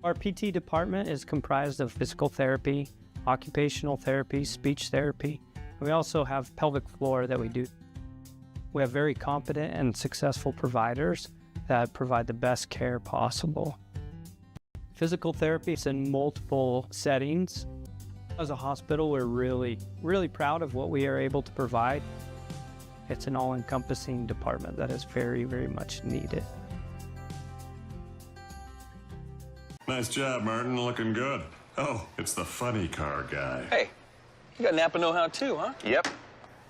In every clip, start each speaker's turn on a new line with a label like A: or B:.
A: Our PT department is comprised of physical therapy, occupational therapy, speech therapy. We also have pelvic floor that we do. We have very competent and successful providers that provide the best care possible. Physical therapy is in multiple settings. As a hospital, we're really proud of what we are able to provide. It's an all-encompassing department that is very, very much needed.
B: Nice job, Martin. Looking good. Oh, it's the funny car guy.
C: Hey, you got Napa know-how too, huh?
D: Yep.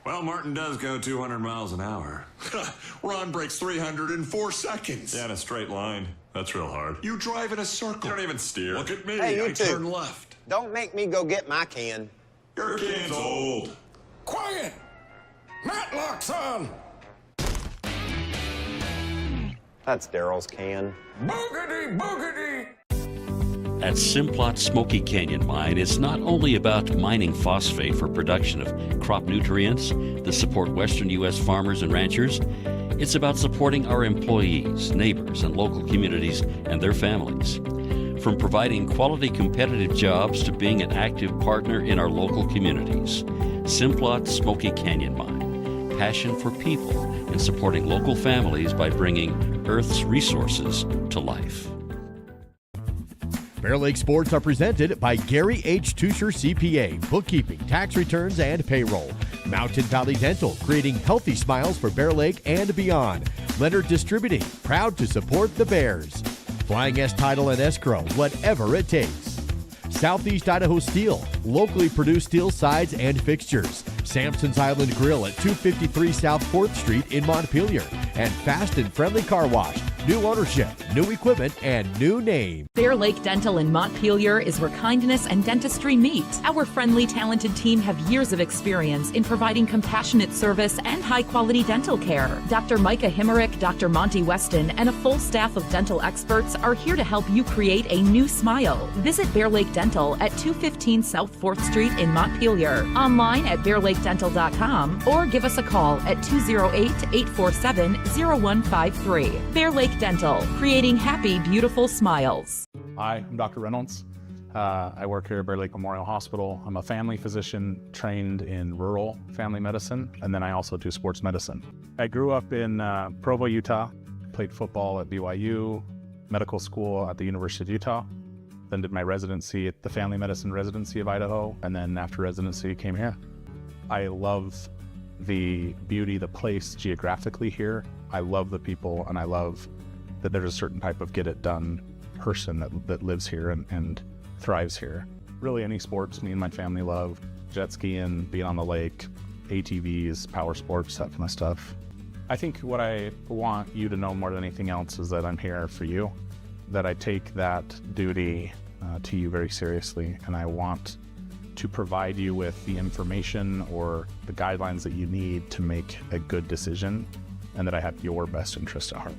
B: Well, Martin does go 200 miles an hour.
E: Ron breaks 300 in 4 seconds.
B: Yeah, in a straight line. That's real hard.
E: You drive in a circle.
B: You don't even steer.
E: Look at me.
D: Hey, you
E: I
D: two.
E: turn left.
D: Don't make me go get my can.
B: Your can's old.
E: Quiet! Matlock's on!
D: That's Daryl's can.
E: Boogity, boogity!
F: At Simplot Smoky Canyon Mine, it's not only about mining phosphate for production of crop nutrients that support western U.S. farmers and ranchers. It's about supporting our employees, neighbors, and local communities and their families. From providing quality competitive jobs to being an active partner in our local communities. Simplot Smoky Canyon Mine. Passion for people and supporting local families by bringing Earth's resources to life.
G: Bear Lake Sports are presented by Gary H. Tusher CPA, bookkeeping, tax returns, and payroll. Mountain Valley Dental, creating healthy smiles for Bear Lake and beyond. Leonard Distributing, proud to support the Bears. Flying S Title and Escrow, whatever it takes. Southeast Idaho Steel, locally produced steel sides and fixtures. Sampson's Island Grill at 253 South 4th Street in Montpelier. And Fast and Friendly Car Wash. New ownership, new equipment, and new name.
H: Bear Lake Dental in Montpelier is where kindness and dentistry meet. Our friendly, talented team have years of experience in providing compassionate service and high-quality dental care. Dr. Micah Himmerick, Dr. Monty Weston, and a full staff of dental experts are here to help you create a new smile. Visit Bear Lake Dental at 215 South 4th Street in Montpelier, online at bearlakedental.com, or give us a call at 208-847-0153. Bear Lake Dental, creating happy, beautiful smiles.
I: Hi, I'm Dr. Reynolds. I work here at Bear Lake Memorial Hospital. I'm a family physician trained in rural family medicine, and then I also do sports medicine. I grew up in Provo, Utah, played football at BYU, medical school at the University of Utah, then did my residency at the Family Medicine Residency of Idaho, and then after residency came here. I love the beauty, the place geographically here. I love the people, and I love that there's a certain type of get-it-done person that lives here and thrives here. Really any sports me and my family love. Jet skiing, being on the lake, ATVs, power sports, that kind of stuff. I think what I want you to know more than anything else is that I'm here for you, that I take that duty to you very seriously, and I want to provide you with the information or the guidelines that you need to make a good decision, and that I have your best interest at heart.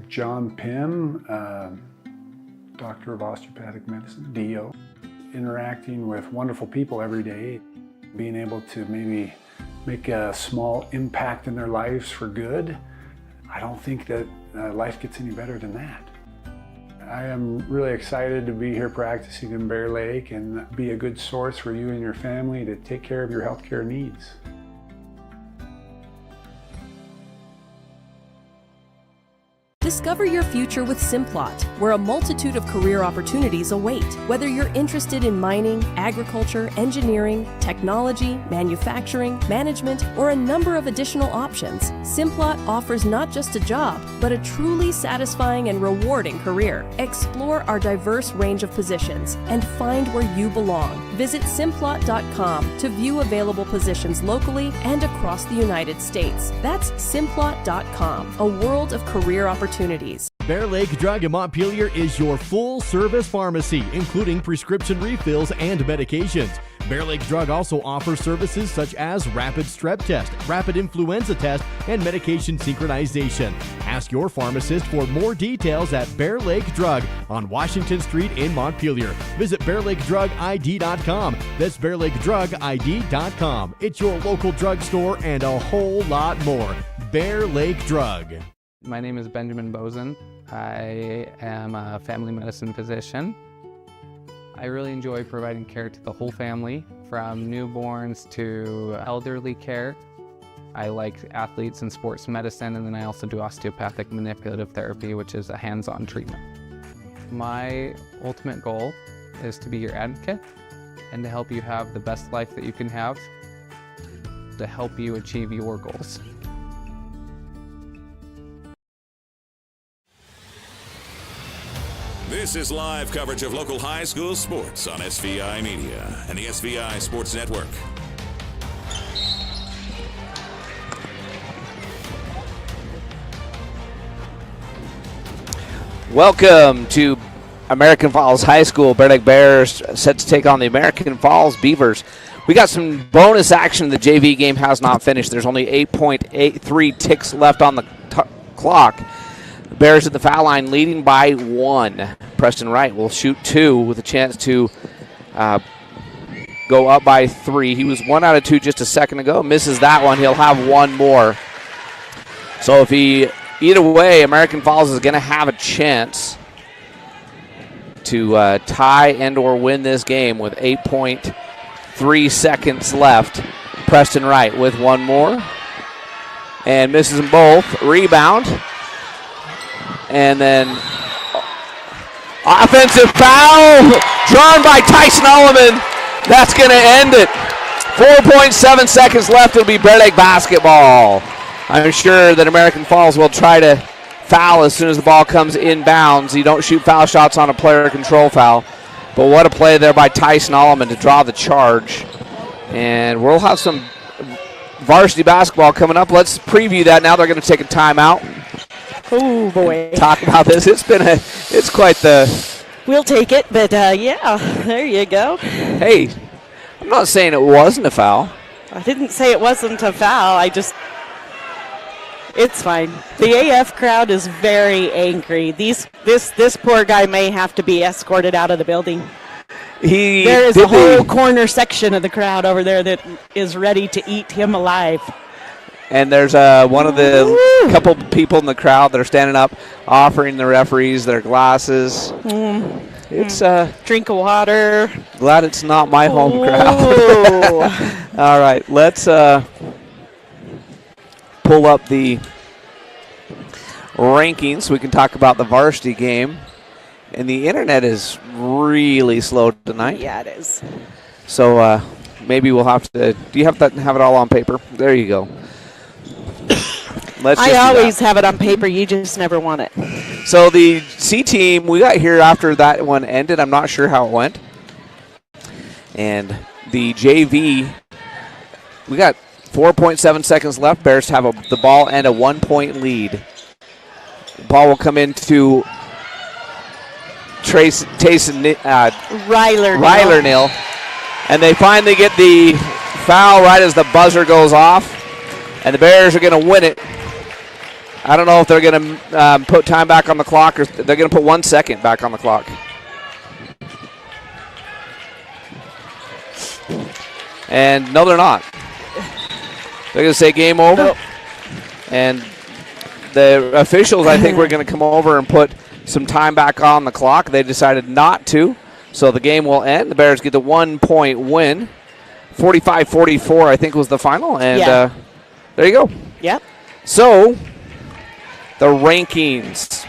J: John Pym, Doctor of Osteopathic Medicine, DO. Interacting with wonderful people every day, being able to maybe make a small impact in their lives for good. I don't think that life gets any better than that. I am really excited to be here practicing in Bear Lake and be a good source for you and your family to take care of your healthcare needs.
K: Discover your future with Simplot, where a multitude of career opportunities await. Whether you're interested in mining, agriculture, engineering, technology, manufacturing, management, or a number of additional options, Simplot offers not just a job, but a truly satisfying and rewarding career. Explore our diverse range of positions and find where you belong. Visit Simplot.com to view available positions locally and across the United States. That's Simplot.com, a world of career opportunities.
G: Bear Lake Drug in Montpelier is your full-service pharmacy, including prescription refills and medications. Bear Lake Drug also offers services such as rapid strep test, rapid influenza test, and medication synchronization. Ask your pharmacist for more details at Bear Lake Drug on Washington Street in Montpelier. Visit BearLakeDrugID.com. That's BearLakeDrugID.com. It's your local drugstore and a whole lot more. Bear Lake Drug.
L: My name is Benjamin Bozen. I am a family medicine physician. I really enjoy providing care to the whole family, from newborns to elderly care. I like athletes and sports medicine, and then I also do osteopathic manipulative therapy, which is a hands-on treatment. My ultimate goal is to be your advocate and to help you have the best life that you can have, to help you achieve your goals.
M: This is live coverage of local high school sports on SVI Media and the SVI Sports Network.
N: Welcome to American Falls High School. Bear Lake Bears set to take on the American Falls Beavers. We got some bonus action. The JV game has not finished. There's only 8.83 ticks left on the clock. Bears at the foul line leading by 1. Preston Wright will shoot 2 with a chance to go up by 3. He was 1 out of 2 just a second ago. Misses that one. He'll have 1 more. So if he, either way, American Falls is going to have a chance to tie and or win this game with 8.3 seconds left. Preston Wright with 1 more. And misses them both. Rebound. And then offensive foul drawn by Tyson Alleman. That's going to end it. 4.7 seconds left. It'll be Bear Lake basketball. I'm sure that American Falls will try to foul as soon as the ball comes inbounds. You don't shoot foul shots on a player control foul. But what a play there by Tyson Alleman to draw the charge. And we'll have some varsity basketball coming up. Let's preview that now. They're going to take a timeout.
O: Oh boy!
N: Talk about this. It's quite the.
O: We'll take it, but yeah, there you go.
N: Hey, I'm not saying it wasn't a foul.
O: I didn't say it wasn't a foul. It's fine. The AF crowd is very angry. This poor guy may have to be escorted out of the building. There is a whole corner section of the crowd over there that is ready to eat him alive.
N: And there's one of the couple people in the crowd that are standing up, offering the referees their glasses. It's
O: drink of water.
N: Glad it's not my home crowd. All right, let's pull up the rankings so we can talk about the varsity game. And the internet is really slow tonight.
O: Yeah, it is.
N: So maybe we'll have to. Do you have to have it all on paper? There you go.
O: I always have it on paper. You just never want it.
N: So the C team, we got here after that one ended. I'm not sure how it went. And the JV, we got 4.7 seconds left. Bears have the ball and a 1-point lead. The ball will come into Ryler Nil. And they finally get the foul right as the buzzer goes off. And the Bears are going to win it. I don't know if they're going to put time back on the clock or they're going to put 1 second back on the clock. And no, they're not. They're going to say game over. Nope. And the officials, I think, were going to come over and put some time back on the clock. They decided not to. So the game will end. The Bears get the 1-point win. 45-44, I think, was the final. And there you go.
O: Yep.
N: So the rankings.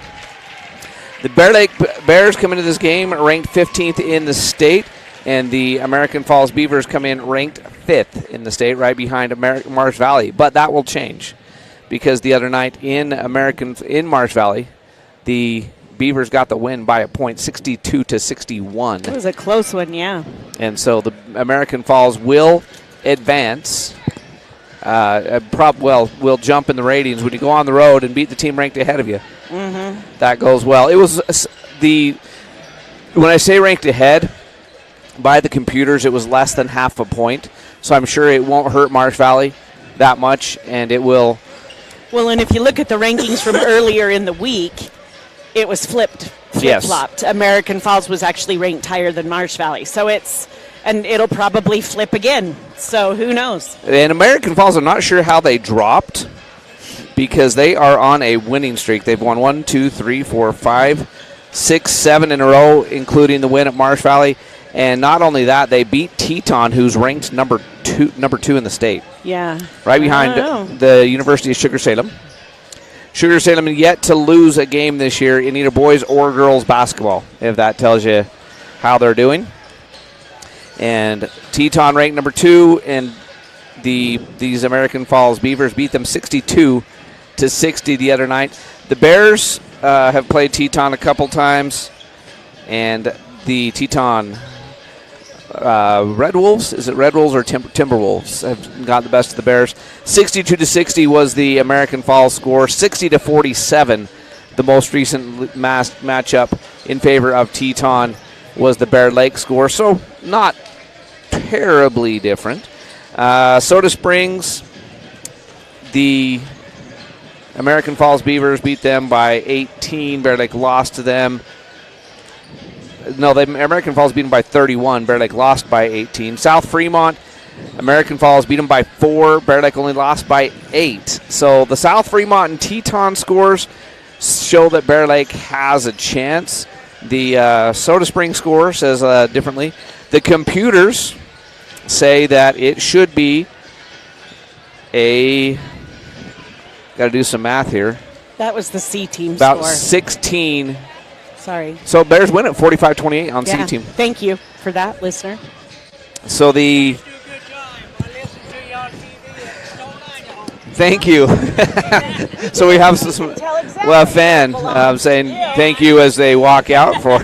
N: The Bear Lake Bears come into this game ranked 15th in the state, and the American Falls Beavers come in ranked 5th in the state, right behind Marsh Valley. But that will change because the other night in Marsh Valley, the Beavers got the win by a point, 62-61.
O: It was a close one, yeah.
N: And so the American Falls will advance. Will jump in the ratings when you go on the road and beat the team ranked ahead of you.
O: Mm-hmm.
N: That goes well. It was when I say ranked ahead, by the computers, it was less than half a point. So I'm sure it won't hurt Marsh Valley that much, and it will.
O: Well, and if you look at the rankings from earlier in the week, it was flip-flopped.
N: Yes.
O: American Falls was actually ranked higher than Marsh Valley. So and it'll probably flip again. So who knows?
N: And American Falls, I'm not sure how they dropped because they are on a winning streak. They've won 1, 2, 3, 4, 5, 6, 7 in a row, including the win at Marsh Valley. And not only that, they beat Teton, who's ranked number two in the state.
O: Yeah.
N: Right behind the University of Sugar Salem. Sugar Salem yet to lose a game this year in either boys or girls basketball, if that tells you how they're doing. And Teton ranked number 2, and these American Falls Beavers beat them 62-60 the other night. The Bears have played Teton a couple times, and the Teton Red Wolves, is it Red Wolves or Timberwolves, have got the best of the Bears. 62-60 was the American Falls score. 60-47, the most recent matchup in favor of Teton, was the Bear Lake score. So not terribly different. Soda Springs, the American Falls Beavers beat them by 18. Bear Lake lost to them. No, the American Falls beat them by 31. Bear Lake lost by 18. South Fremont, American Falls beat them by 4. Bear Lake only lost by 8. So the South Fremont and Teton scores show that Bear Lake has a chance. The Soda Springs score says differently. The computers say that it should be got to do some math here.
O: That was the C team
N: About
O: score.
N: 16.
O: Sorry.
N: So Bears win at 45-28 on C team.
O: Thank you for that, listener.
N: So thank you. So we have a fan saying thank you as they walk out for.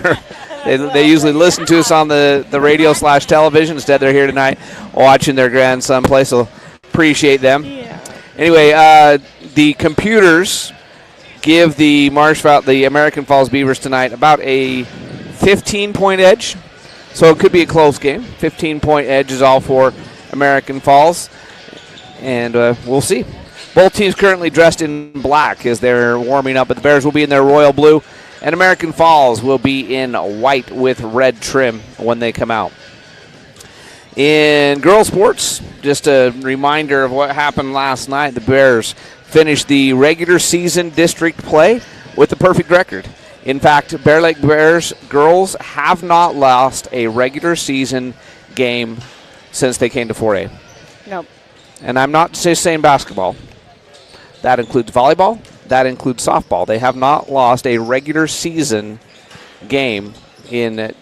N: They usually listen to us on the radio/television. Instead, they're here tonight watching their grandson play. So appreciate them.
O: Yeah.
N: Anyway, the computers give the American Falls Beavers tonight about a 15-point edge. So it could be a close game. 15-point edge is all for American Falls. And we'll see. Both teams currently dressed in black as they're warming up, but the Bears will be in their royal blue, and American Falls will be in white with red trim when they come out. In girls sports, just a reminder of what happened last night. The Bears finished the regular season district play with a perfect record. In fact, Bear Lake Bears girls have not lost a regular season game since they came to 4A.
O: Nope.
N: And I'm not just saying basketball. That includes volleyball. That includes softball. They have not lost a regular season game in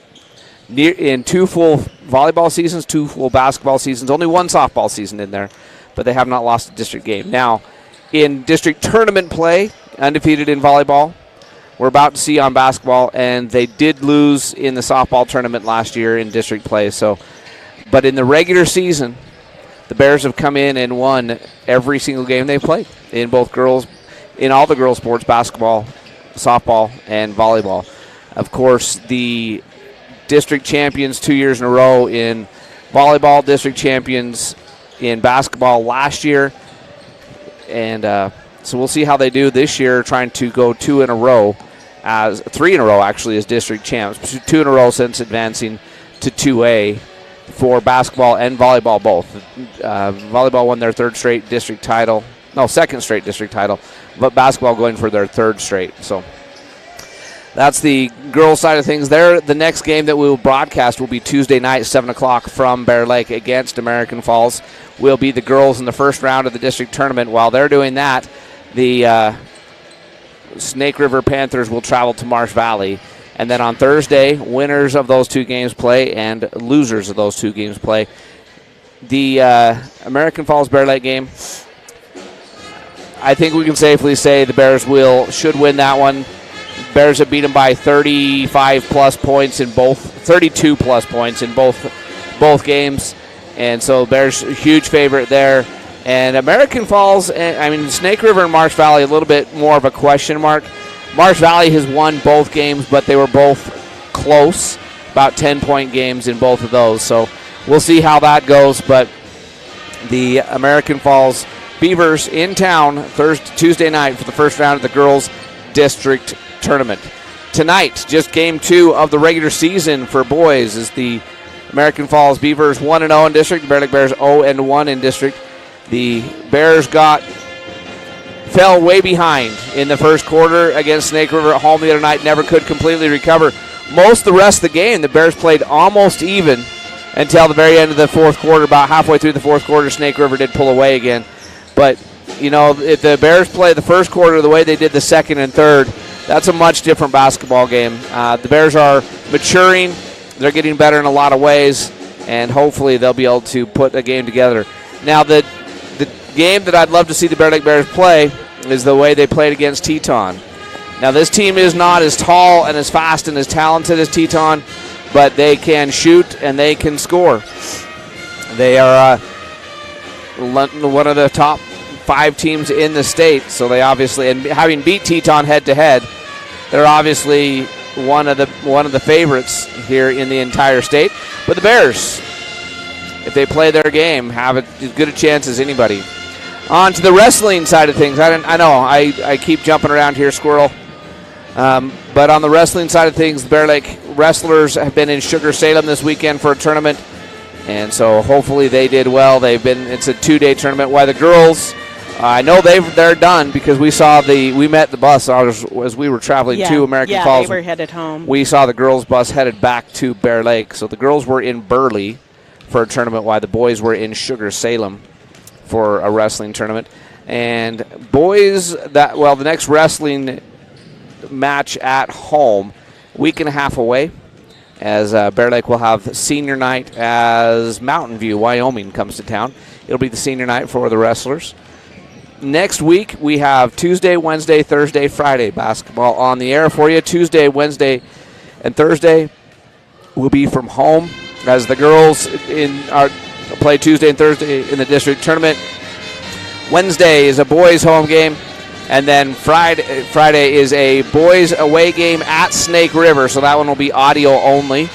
N: 2 full volleyball seasons, 2 full basketball seasons, only 1 softball season in there, but they have not lost a district game. Now, in district tournament play, undefeated in volleyball, we're about to see on basketball, and they did lose in the softball tournament last year in district play. But in the regular season, the Bears have come in and won every single game they've played in all the girls sports, basketball, softball, and volleyball. Of course, the district champions 2 years in a row in volleyball, district champions in basketball last year. And so we'll see how they do this year, trying to go 3 in a row as district champs. 2 in a row since advancing to 2A for basketball and volleyball both. Volleyball won their second straight district title, but basketball going for their 3rd straight. So that's the girls' side of things there. The next game that we will broadcast will be Tuesday night, 7 o'clock from Bear Lake against American Falls. Will be the girls in the first round of the district tournament. While they're doing that, the Snake River Panthers will travel to Marsh Valley. And then on Thursday, winners of those 2 games play and losers of those 2 games play. The American Falls Bear Lake game, I think we can safely say the Bears should win that one. Bears have beat them by 32 points in both games, and so Bears a huge favorite there. And American Falls, Snake River and Marsh Valley a little bit more of a question mark. Marsh Valley has won both games, but they were both close, about 10-point games in both of those. So we'll see how that goes. But the American Falls Beavers in town Tuesday night for the first round of the girls' district tournament. Tonight, just game 2 of the regular season for boys, is the American Falls Beavers 1-0 in district, the Bear Lake Bears 0-1 in district. The Bears fell way behind in the first quarter against Snake River at home the other night, never could completely recover. Most of the rest of the game, the Bears played almost even until the very end of the fourth quarter. About halfway through the fourth quarter, Snake River did pull away again. But, if the Bears play the first quarter the way they did the second and third, that's a much different basketball game. The Bears are maturing. They're getting better in a lot of ways, and hopefully they'll be able to put a game together. Now, the game that I'd love to see the Bear Lake Bears play is the way they played against Teton. Now, this team is not as tall and as fast and as talented as Teton, but they can shoot and they can score. They are one of the top 5 teams in the state, so they obviously, and having beat Teton head-to-head, they're obviously one of the favorites here in the entire state. But the Bears, if they play their game, have as good a chance as anybody. On to the wrestling side of things. I know I keep jumping around here, Squirrel. But on the wrestling side of things, the Bear Lake wrestlers have been in Sugar Salem this weekend for a tournament, and so hopefully they did well. It's a 2-day tournament. While the girls, I know they're done because we met the bus as we were traveling to American Falls.
O: Yeah, they were headed home.
N: We saw the girls' bus headed back to Bear Lake. So the girls were in Burley for a tournament while the boys were in Sugar Salem for a wrestling tournament. And boys, the next wrestling match at home, week and a half away, as Bear Lake will have senior night as Mountain View, Wyoming comes to town. It'll be the senior night for the wrestlers. Next week, we have Tuesday, Wednesday, Thursday, Friday basketball on the air for you. Tuesday, Wednesday, and Thursday will be from home as the girls play Tuesday and Thursday in the district tournament. Wednesday is a boys' home game, and then Friday is a boys' away game at Snake River, so that one will be audio only.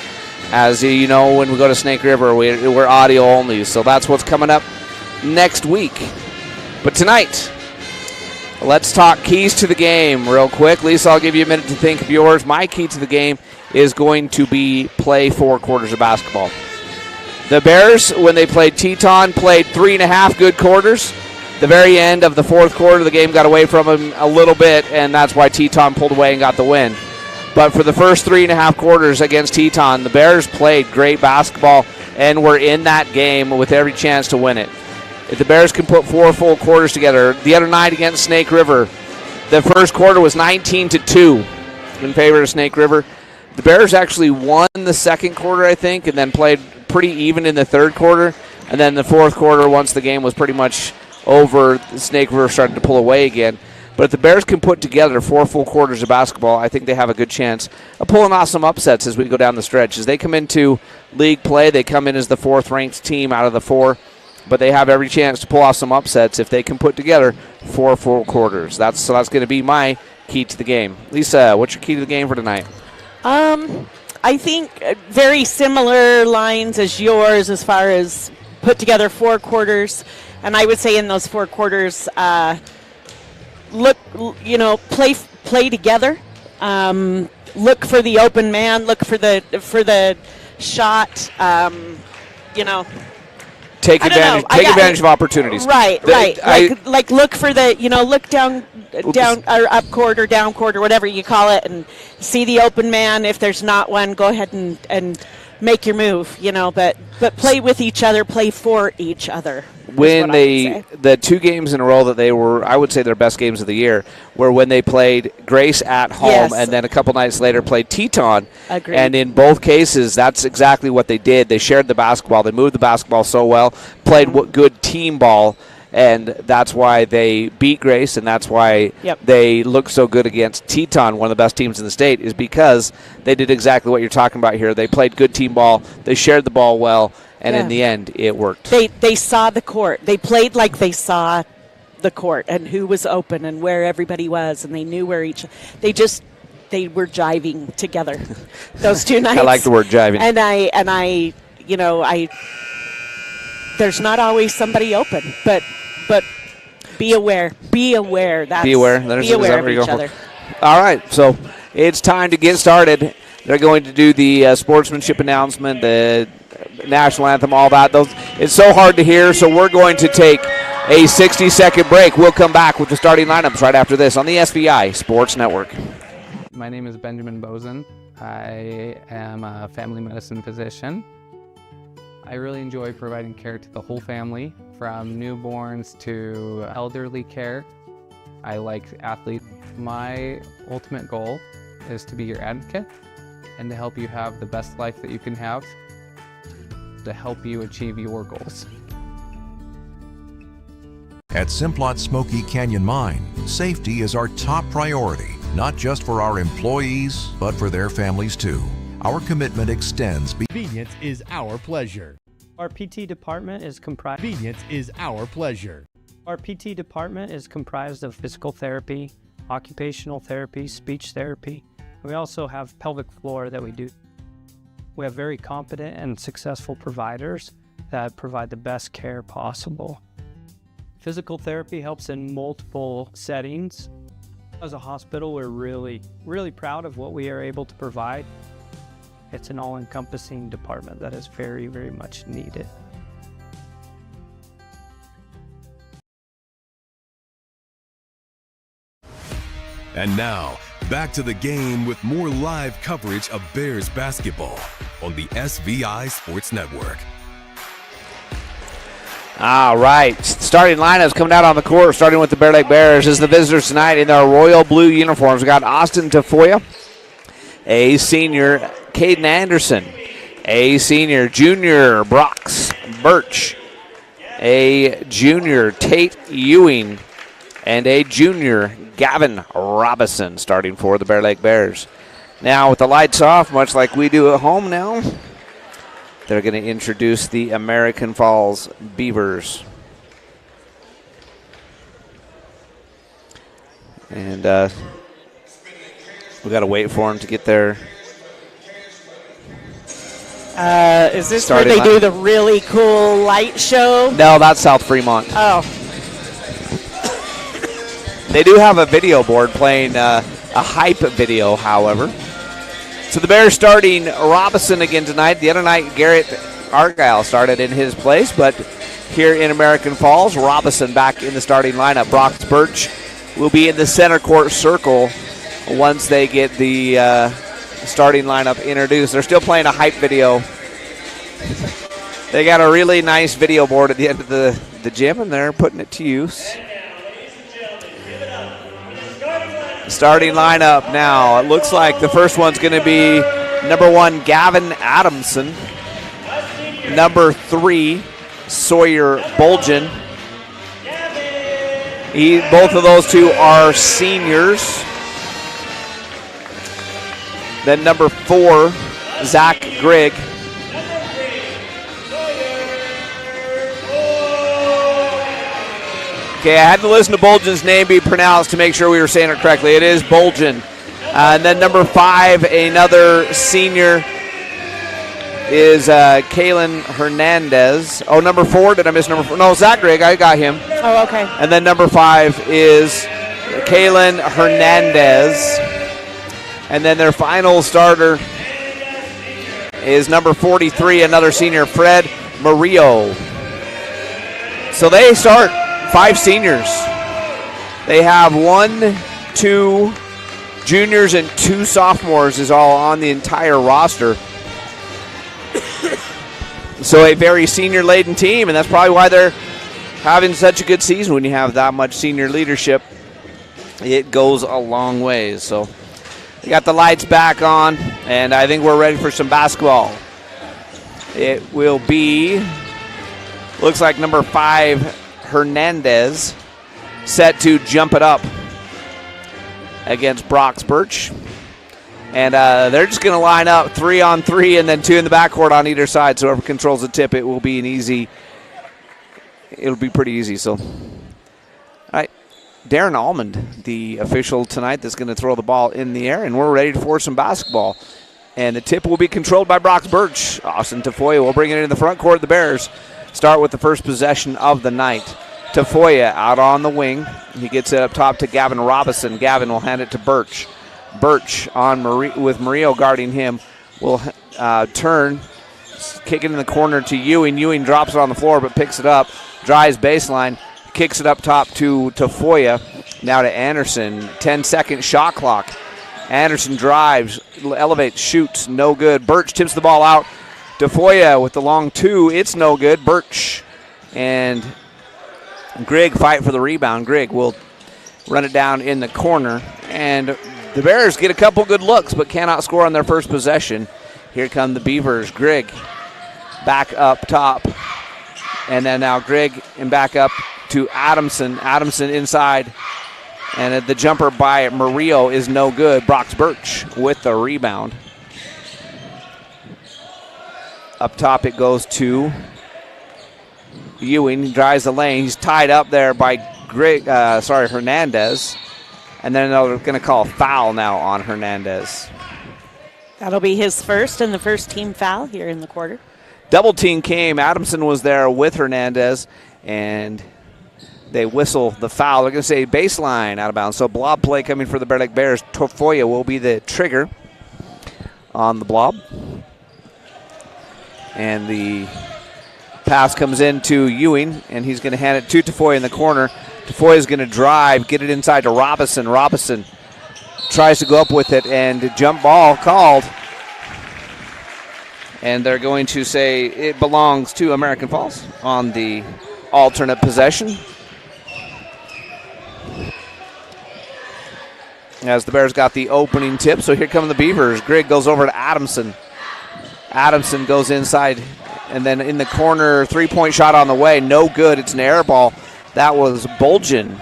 N: As you know, when we go to Snake River, we're audio only, so that's what's coming up next week. But tonight, let's talk keys to the game real quick. Lisa, I'll give you a minute to think of yours. My key to the game is going to be play 4 quarters of basketball. The Bears, when they played Teton, played 3.5 good quarters. The very end of the fourth quarter, the game got away from them a little bit, and that's why Teton pulled away and got the win. But for the first 3.5 quarters against Teton, the Bears played great basketball and were in that game with every chance to win it. If the Bears can put 4 full quarters together, the other night against Snake River, the first quarter was 19-2 in favor of Snake River. The Bears actually won the second quarter, I think, and then played pretty even in the third quarter. And then the fourth quarter, once the game was pretty much over, Snake River started to pull away again. But if the Bears can put together 4 full quarters of basketball, I think they have a good chance of pulling off some upsets as we go down the stretch. As they come into league play, they come in as the 4th-ranked team out of the 4. But they have every chance to pull off some upsets if they can put together 4 full quarters. That's going to be my key to the game. Lisa, what's your key to the game for tonight?
O: I think very similar lines as yours as far as put together 4 quarters. And I would say in those 4 quarters, play together. Look for the open man. Look for the shot.
N: Take advantage of opportunities.
O: Right. Look for look down or up court or down court or whatever you call it, and see the open man. If there's not one, go ahead and make your move. But play with each other, play for each other.
N: When the 2 games in a row that they were, I would say their best games of the year, were when they played Grace at home and then a couple nights later played Teton.
O: Agreed.
N: And in both cases, that's exactly what they did. They shared the basketball. They moved the basketball so well, played good team ball, And that's why they beat Grace, and that's why they look so good against Teton, one of the best teams in the state, is because they did exactly what you're talking about here. They played good team ball. They shared the ball well, and in the end, it worked.
O: They saw the court. They played like they saw the court and who was open and where everybody was, and they knew where they were jiving together those 2 nights.
N: I like the word jiving.
O: And I there's not always somebody open, but be aware. Be aware. Be aware of each other.
N: All right, so it's time to get started. They're going to do the sportsmanship announcement, the national anthem, all that. It's so hard to hear, so we're going to take a 60-second break. We'll come back with the starting lineups right after this on the SVI Sports Network.
L: My name is Benjamin Bozen. I am a family medicine physician. I really enjoy providing care to the whole family, from newborns to elderly care. I like athletes. My ultimate goal is to be your advocate and to help you have the best life that you can have, to help you achieve your goals.
P: At Simplot Smoky Canyon Mine, safety is our top priority, not just for our employees, but for their families too. Our commitment extends.
G: Convenience is our pleasure.
A: Our PT department is comprised.
G: Convenience is our pleasure.
A: Our PT department is comprised of physical therapy, occupational therapy, speech therapy. We also have pelvic floor that we do. We have very competent and successful providers that provide the best care possible. Physical therapy helps in multiple settings. As a hospital, we're really proud of what we are able to provide. It's an all-encompassing department that is very, very much needed.
Q: And now, back to the game with more live coverage of Bears basketball on the SVI Sports Network.
N: All right, starting lineups coming out on the court, starting with the Bear Lake Bears as the visitors tonight in their royal blue uniforms. We got Austin Tafoya, a senior, Caden Anderson, a senior, junior, Brox Birch, a junior, Tate Ewing, and a junior, Gavin Robison, starting for the Bear Lake Bears. Now with the lights off, much like we do at home now, they're going to introduce the American Falls Beavers. And we got to wait for them to get there.
O: Is this where they do the really cool light show?
N: No, that's South Fremont.
O: Oh.
N: They do have a video board playing a hype video, however. So the Bears starting Robinson again tonight. The other night, Garrett Argyle started in his place, but here in American Falls, Robinson back in the starting lineup. Brox Birch will be in the center court circle once they get the starting lineup introduced. They're still playing a hype video. They got a really nice video board at the end of the gym, and they're putting it to use. Starting lineup now. It looks like the first one's going to be number 1, Gavin Adamson. Number 3, Sawyer Bolgen. Both of those two are seniors. Then number 4, Zach Grigg. Okay, I had to listen to Bolgen's name be pronounced to make sure we were saying it correctly. It is Bolgen. And then number 5, another senior, is Kaylin Hernandez. Oh, number 4, did I miss number 4? No, Zach Grigg, I got him.
O: Oh, okay.
N: And then number 5 is Kaylin Hernandez. And then their final starter is number 43, another senior, Fred Murillo. So they start 5 seniors. They have 1, 2 juniors and 2 sophomores is all on the entire roster. So a very senior-laden team, and that's probably why they're having such a good season. When you have that much senior leadership, it goes a long ways. So we got the lights back on, and I think we're ready for some basketball. It will be, looks like number 5, Hernandez set to jump it up against Brox Birch. And they're just going to line up 3-on-3 and then 2 in the backcourt on either side. So whoever controls the tip, it will be it'll be pretty easy. So, all right, Darren Almond, the official tonight that's going to throw the ball in the air, and we're ready for some basketball. And the tip will be controlled by Brox Birch. Austin Tafoya will bring it into the front court. The Bears start with the first possession of the night. Tafoya out on the wing. He gets it up top to Gavin Robinson. Gavin will hand it to Birch. Birch on with Murillo guarding him will turn, kick it in the corner to Ewing. Ewing drops it on the floor but picks it up, drives baseline, kicks it up top to Tafoya. Now to Anderson. 10-second shot clock. Anderson drives, elevates, shoots, no good. Birch tips the ball out. Tafoya with the long 2, it's no good. Birch and Grigg fight for the rebound. Grigg will run it down in the corner, and the Bears get a couple good looks but cannot score on their first possession. Here come the Beavers. Grigg back up top, and then now Grigg and back up to Adamson. Adamson inside, and the jumper by Murillo is no good. Brox Birch with the rebound. Up top it goes to Ewing. He drives the lane. He's tied up there by Hernandez. And then they're going to call a foul now on Hernandez.
O: That'll be his first and the first team foul here in the quarter.
N: Double team came. Adamson was there with Hernandez, and they whistle the foul. They're going to say baseline out of bounds. So blob play coming for the Bear Lake Bears. Tafoya will be the trigger on the blob. And the pass comes in to Ewing, and he's going to hand it to Tafoya in the corner. Tafoya is going to drive, get it inside to Robinson. Robinson tries to go up with it, and jump ball called. And they're going to say it belongs to American Falls on the alternate possession. As the Bears got the opening tip, so here come the Beavers. Grigg goes over to Adamson. Adamson goes inside, and then in the corner, three-point shot on the way. No good. It's an air ball. That was Bolgen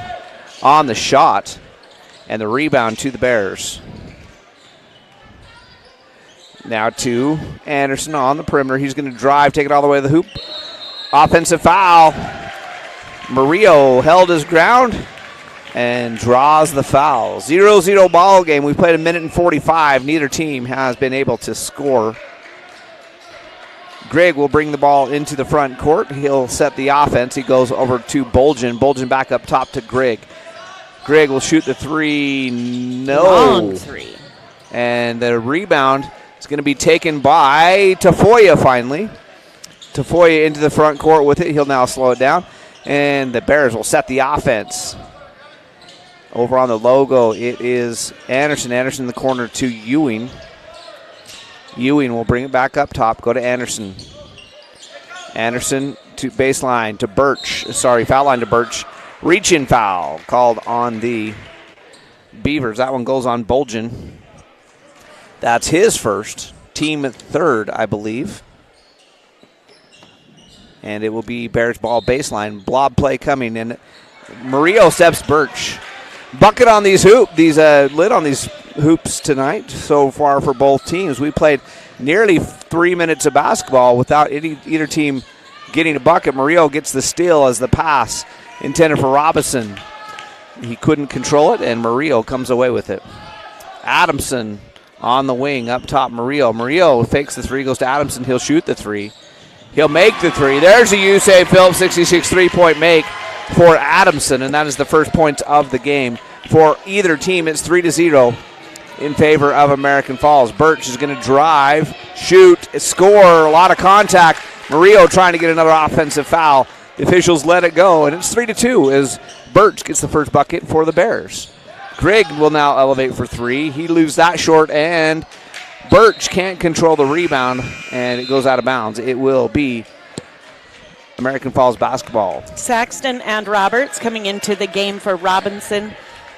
N: on the shot, and the rebound to the Bears. Now to Anderson on the perimeter. He's going to drive, take it all the way to the hoop. Offensive foul. Murillo held his ground and draws the foul. 0-0 ball game. We played 1:45. Neither team has been able to score. Grigg will bring the ball into the front court. He'll set the offense. He goes over to Bolgen. Bolgen back up top to Grigg. Grigg will shoot the 3. No.
O: Long 3.
N: And the rebound is going to be taken by Tafoya finally. Tafoya into the front court with it. He'll now slow it down. And the Bears will set the offense. Over on the logo, it is Anderson. Anderson in the corner to Ewing. Ewing will bring it back up top. Go to Anderson. Anderson to baseline to Birch. Foul line to Birch. Reach-in foul called on the Beavers. That one goes on Bolgen. That's his first. Team third, I believe. And it will be Bears ball baseline. Blob play coming in. Murillo steps Birch. Bucket on these lid on these hoops tonight so far for both teams. We played nearly 3 minutes of basketball without either team getting a bucket. Murillo gets the steal as the pass intended for Robinson. He couldn't control it, and Murillo comes away with it. Adamson on the wing up top. Murillo fakes the 3, goes to Adamson. He'll shoot the 3. He'll make the 3. There's a USA Phillips 66 3-point make for Adamson, and that is the first point of the game. For either team, it's 3-0 in favor of American Falls. Birch is going to drive, shoot, score, a lot of contact. Murillo trying to get another offensive foul. The officials let it go, and it's 3-2 as Birch gets the first bucket for the Bears. Grigg will now elevate for 3. He leaves that short, and Birch can't control the rebound, and it goes out of bounds. It will be American Falls basketball.
O: Saxton and Roberts coming into the game for Robinson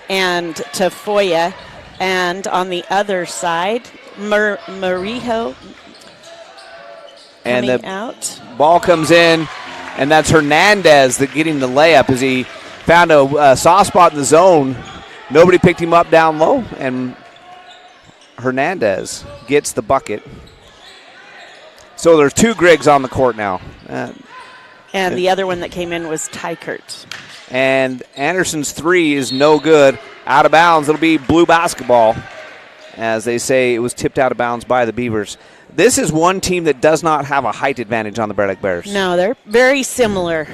O: and Tafoya. And on the other side, Murillo
N: and
O: coming
N: the
O: out.
N: Ball comes in. and that's Hernandez that getting the layup as he found a soft spot in the zone. Nobody picked him up down low, and Hernandez gets the bucket. So there's 2 Griggs on the court now.
O: And the other one that came in was Tykert.
N: And Anderson's 3 is no good. Out of bounds. It'll be blue basketball. As they say, it was tipped out of bounds by the Beavers. This is one team that does not have a height advantage on the Bear Lake Bears.
O: No, they're very similar.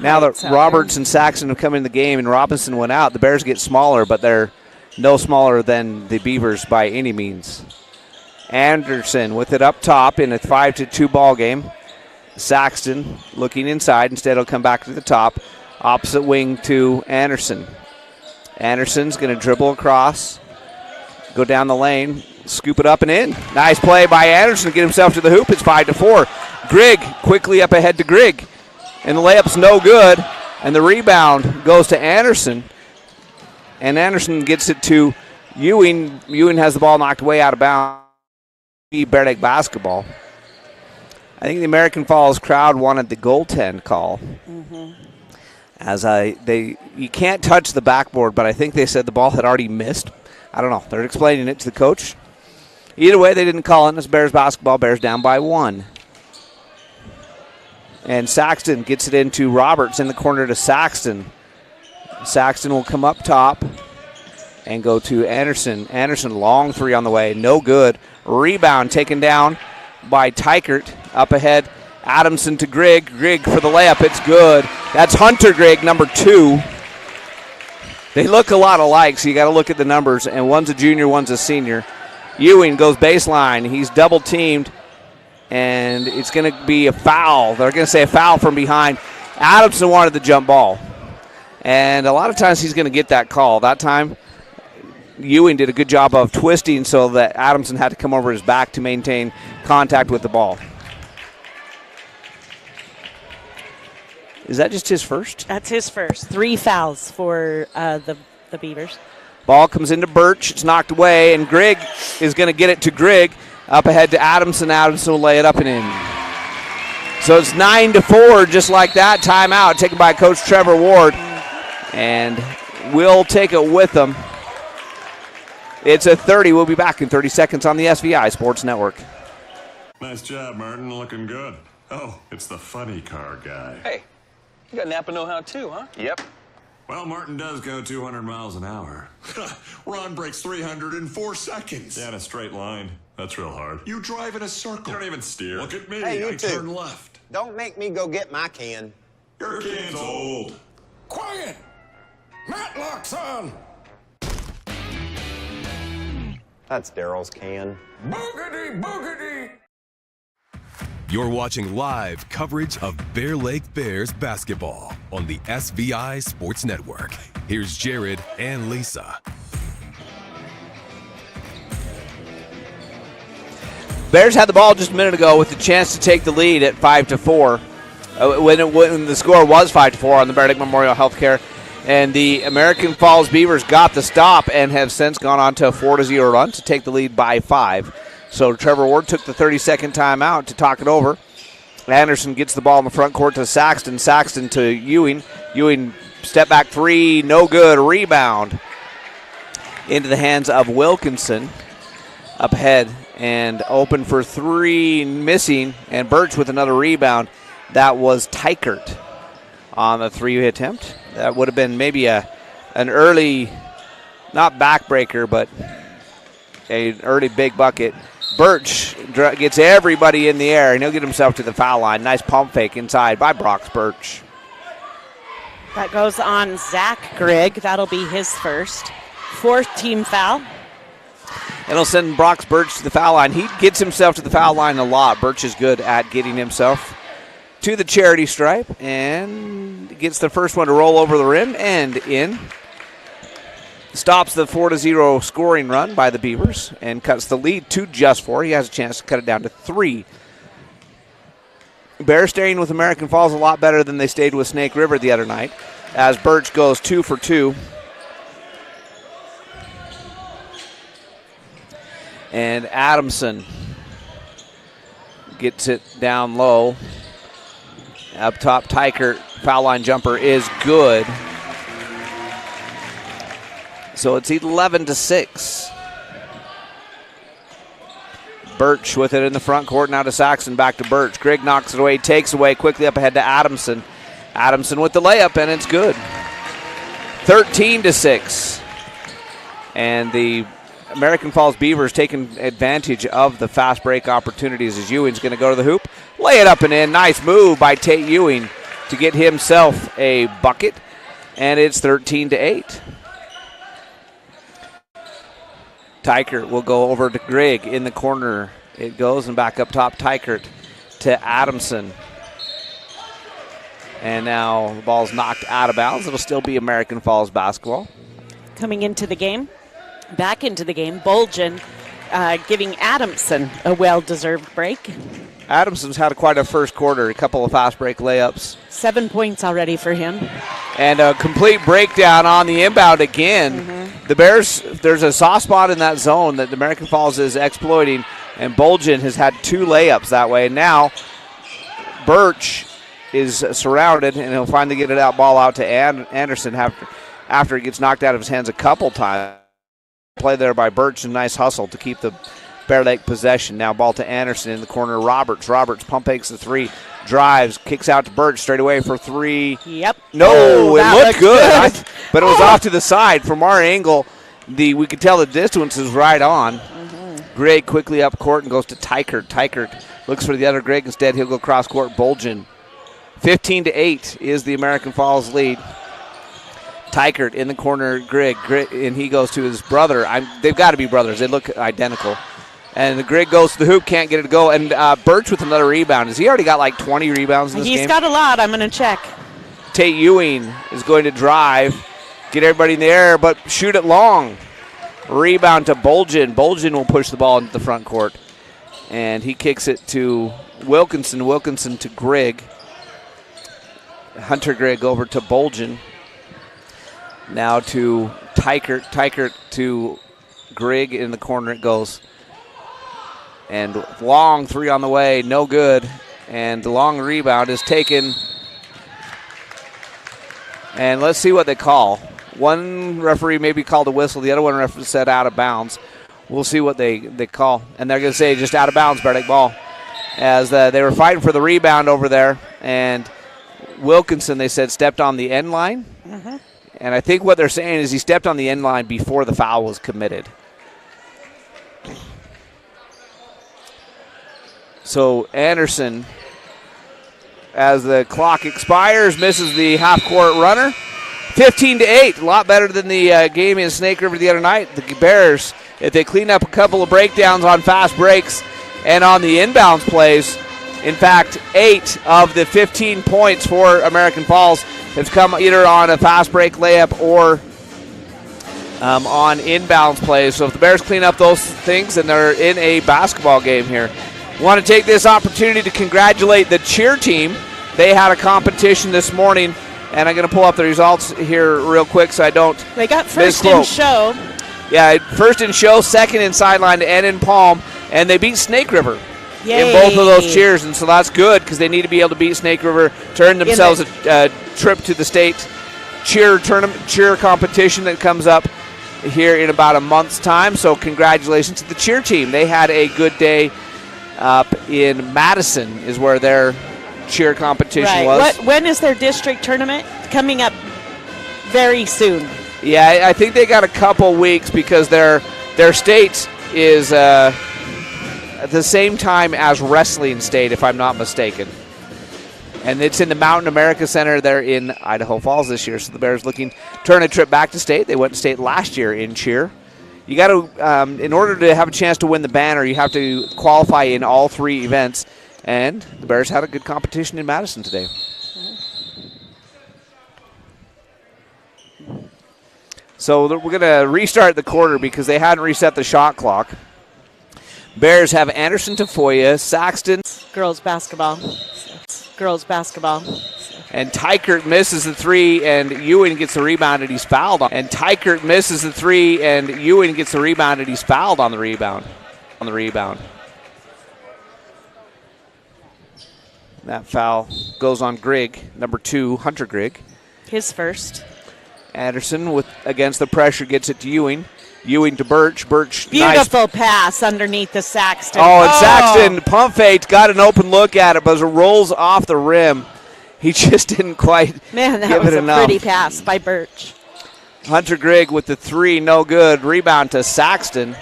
N: Now that Roberts and Saxon have come in the game and Robinson went out, the Bears get smaller, but they're no smaller than the Beavers by any means. Anderson with it up top in a 5-2 ball game. Saxton looking inside. Instead, he'll come back to the top. Opposite wing to Anderson. Anderson's going to dribble across, go down the lane, scoop it up and in. Nice play by Anderson to get himself to the hoop. It's 5-4. Grigg quickly up ahead to Grigg. And the layup's no good. And the rebound goes to Anderson. And Anderson gets it to Ewing. Ewing has the ball knocked way out of bounds. Bear Lake basketball. I think the American Falls crowd wanted the goaltend call. As you can't touch the backboard, but I think they said the ball had already missed. I don't know. They're explaining it to the coach. Either way, they didn't call it. It's Bears basketball. Bears down by 1. And Saxton gets it into Roberts in the corner to Saxton. Saxton will come up top and go to Anderson. Anderson, long 3 on the way. No good. Rebound taken down by Tykert. Up ahead, Adamson to Grigg. Grigg for the layup. It's good. That's Hunter Grigg, number 2. They look a lot alike, so you got to look at the numbers. And one's a junior, one's a senior. Ewing goes baseline. He's double teamed, and it's going to be a foul. They're going to say a foul from behind. Adamson wanted the jump ball, and a lot of times he's going to get that call. That time, Ewing did a good job of twisting so that Adamson had to come over his back to maintain contact with the ball. Is that just his first?
O: That's his first. 3 fouls for the Beavers.
N: Ball comes into Birch. It's knocked away, and Grigg is going to get it to Grigg. Up ahead to Adamson. Adamson will lay it up and in. So it's 9-4, just like that. Timeout taken by Coach Trevor Ward. And we'll take it with them. It's a 30. We'll be back in 30 seconds on the SVI Sports Network.
B: Nice job, Martin. Looking good. Oh, it's the funny car guy.
C: Hey, you got Napa know-how too, huh?
B: Yep. Well, Martin does go 200 miles an hour.
E: Ron breaks 300 in 4 seconds.
B: Yeah, in a straight line. That's real hard.
E: You drive in a circle.
B: You don't even steer.
E: Look at me.
D: Hey, you
E: I
D: two.
E: turn left.
D: Don't make me go get my can.
E: Your can's old. Quiet! Matlock's on!
D: That's Daryl's can.
E: Boogity, boogity!
Q: You're watching live coverage of Bear Lake Bears basketball on the SVI Sports Network. Here's Jared and Lisa.
N: Bears had the ball just a minute ago with the chance to take the lead at 5-4. When the score was 5-4 on the Bear Lake Memorial Healthcare. And the American Falls Beavers got the stop and have since gone on to a 4-0 run to take the lead by 5. So Trevor Ward took the 30-second timeout to talk it over. Anderson gets the ball in the front court to Saxton. Saxton to Ewing. Ewing step back 3, no good. Rebound into the hands of Wilkinson. Up ahead and open for 3, missing. And Birch with another rebound. That was Tykert on the 3 attempt. That would have been maybe an early, not backbreaker, but an early big bucket. Birch gets everybody in the air, and he'll get himself to the foul line. Nice pump fake inside by Brock Birch.
O: That goes on Zach Grigg. That'll be his first. 4th team foul.
N: It'll send Brock Birch to the foul line. He gets himself to the foul line a lot. Birch is good at getting himself to the charity stripe and gets the first one to roll over the rim and in. Stops the 4-0 scoring run by the Beavers and cuts the lead to just 4. He has a chance to cut it down to 3. Bears staying with American Falls a lot better than they stayed with Snake River the other night, as Birch goes 2 for 2. And Adamson gets it down low. Up top, Tykert, foul line jumper is good. So it's 11-6. Birch with it in the front court, now to Saxon, back to Birch. Grigg knocks it away, takes away, quickly up ahead to Adamson. Adamson with the layup, and it's good. 13-6. And the American Falls Beavers taking advantage of the fast break opportunities as Ewing's going to go to the hoop. Lay it up and in. Nice move by Tate Ewing to get himself a bucket. And it's 13-8. Tykert will go over to Grigg in the corner. It goes, and back up top, Tykert to Adamson. And now the ball's knocked out of bounds. It'll still be American Falls basketball.
O: Coming into the game, back into the game, Bolgen giving Adamson a well-deserved break.
N: Adamson's had quite a first quarter, a couple of fast break layups.
O: 7 points already for him.
N: And a complete breakdown on the inbound again. The Bears, there's a soft spot in that zone that the American Falls is exploiting, and Bolgen has had 2 layups that way. Now Birch is surrounded, and he'll finally get it out, ball out to Anderson after it gets knocked out of his hands a couple times. Play there by Birch, a nice hustle to keep the Bear Lake possession. Now ball to Anderson in the corner. Roberts pump fakes the 3, drives, kicks out to Birch straight away for 3.
O: Yep.
N: No, it looked good. But it was off to the side. From our angle, we could tell the distance is right on. Grigg quickly up court and goes to Tykert. Tykert looks for the other Grigg. Instead, he'll go cross court. Bolgen. 15-8 is the American Falls lead. Tykert in the corner, Grigg, and he goes to his brother. They've got to be brothers. They look identical. And the Grigg goes to the hoop, can't get it to go. And Birch with another rebound. Has he already got like 20 rebounds in this game?
O: He's got a lot. I'm going to check.
N: Tate Ewing is going to drive, get everybody in the air, but shoot it long. Rebound to Bolgen. Bolgen will push the ball into the front court. And he kicks it to Wilkinson. Wilkinson to Grigg. Hunter Grigg over to Bolgen. Now to Tykert. Tykert to Grigg in the corner it goes. And long 3 on the way, no good. And the long rebound is taken. And let's see what they call. One referee maybe called a whistle. The other one referee said out of bounds. We'll see what they call. And they're going to say just out of bounds, Bear Lake ball. As they were fighting for the rebound over there. And Wilkinson, they said, stepped on the end line. And I think what they're saying is he stepped on the end line before the foul was committed. So Anderson, as the clock expires, misses the half-court runner. 15-8, a lot better than the game in Snake River the other night. The Bears, if they clean up a couple of breakdowns on fast breaks and on the inbounds plays, in fact, 8 of the 15 points for American Falls have come either on a fast break layup or on inbounds plays. So if the Bears clean up those things, then they're in a basketball game here. Want to take this opportunity to congratulate the cheer team. They had a competition this morning, and I'm going to pull up the results here real quick so I don't
O: They got first in show.
N: Yeah, first in show, second in sideline, and in Palm, and they beat Snake River.
O: Yay.
N: In both of those cheers, and so that's good because they need to be able to beat Snake River, turn themselves a trip to the state cheer competition that comes up here in about a month's time. So congratulations to the cheer team. They had a good day up in Madison is where their cheer competition was.
O: When is their district tournament? Coming up very soon.
N: Yeah, I think they got a couple weeks because their state is at the same time as Wrestling State, if I'm not mistaken. And it's in the Mountain America Center there in Idaho Falls this year. So the Bears looking to turn a trip back to state. They went to state last year in cheer. You got to, in order to have a chance to win the banner, you have to qualify in all 3 events. And the Bears had a good competition in Madison today. So we're going to restart the quarter because they hadn't reset the shot clock. Bears have Anderson, Tafoya, Saxton.
O: Girls basketball. Girls basketball.
N: And Tykert misses the 3, and Ewing gets the rebound, and he's fouled on. And Tykert misses the 3, and Ewing gets the rebound, and he's fouled on the rebound. That foul goes on Grigg, number 2, Hunter Grigg.
O: His first.
N: Anderson against the pressure gets it to Ewing. Ewing to Birch. Birch,
O: beautiful pass underneath the Saxton.
N: Oh, and Saxton pump fake, got an open look at it, but as it rolls off the rim, he just didn't quite
O: Man, that
N: give
O: was
N: it
O: a
N: enough.
O: pretty pass by Birch.
N: Hunter Grigg with the 3, no good. Rebound to Saxton.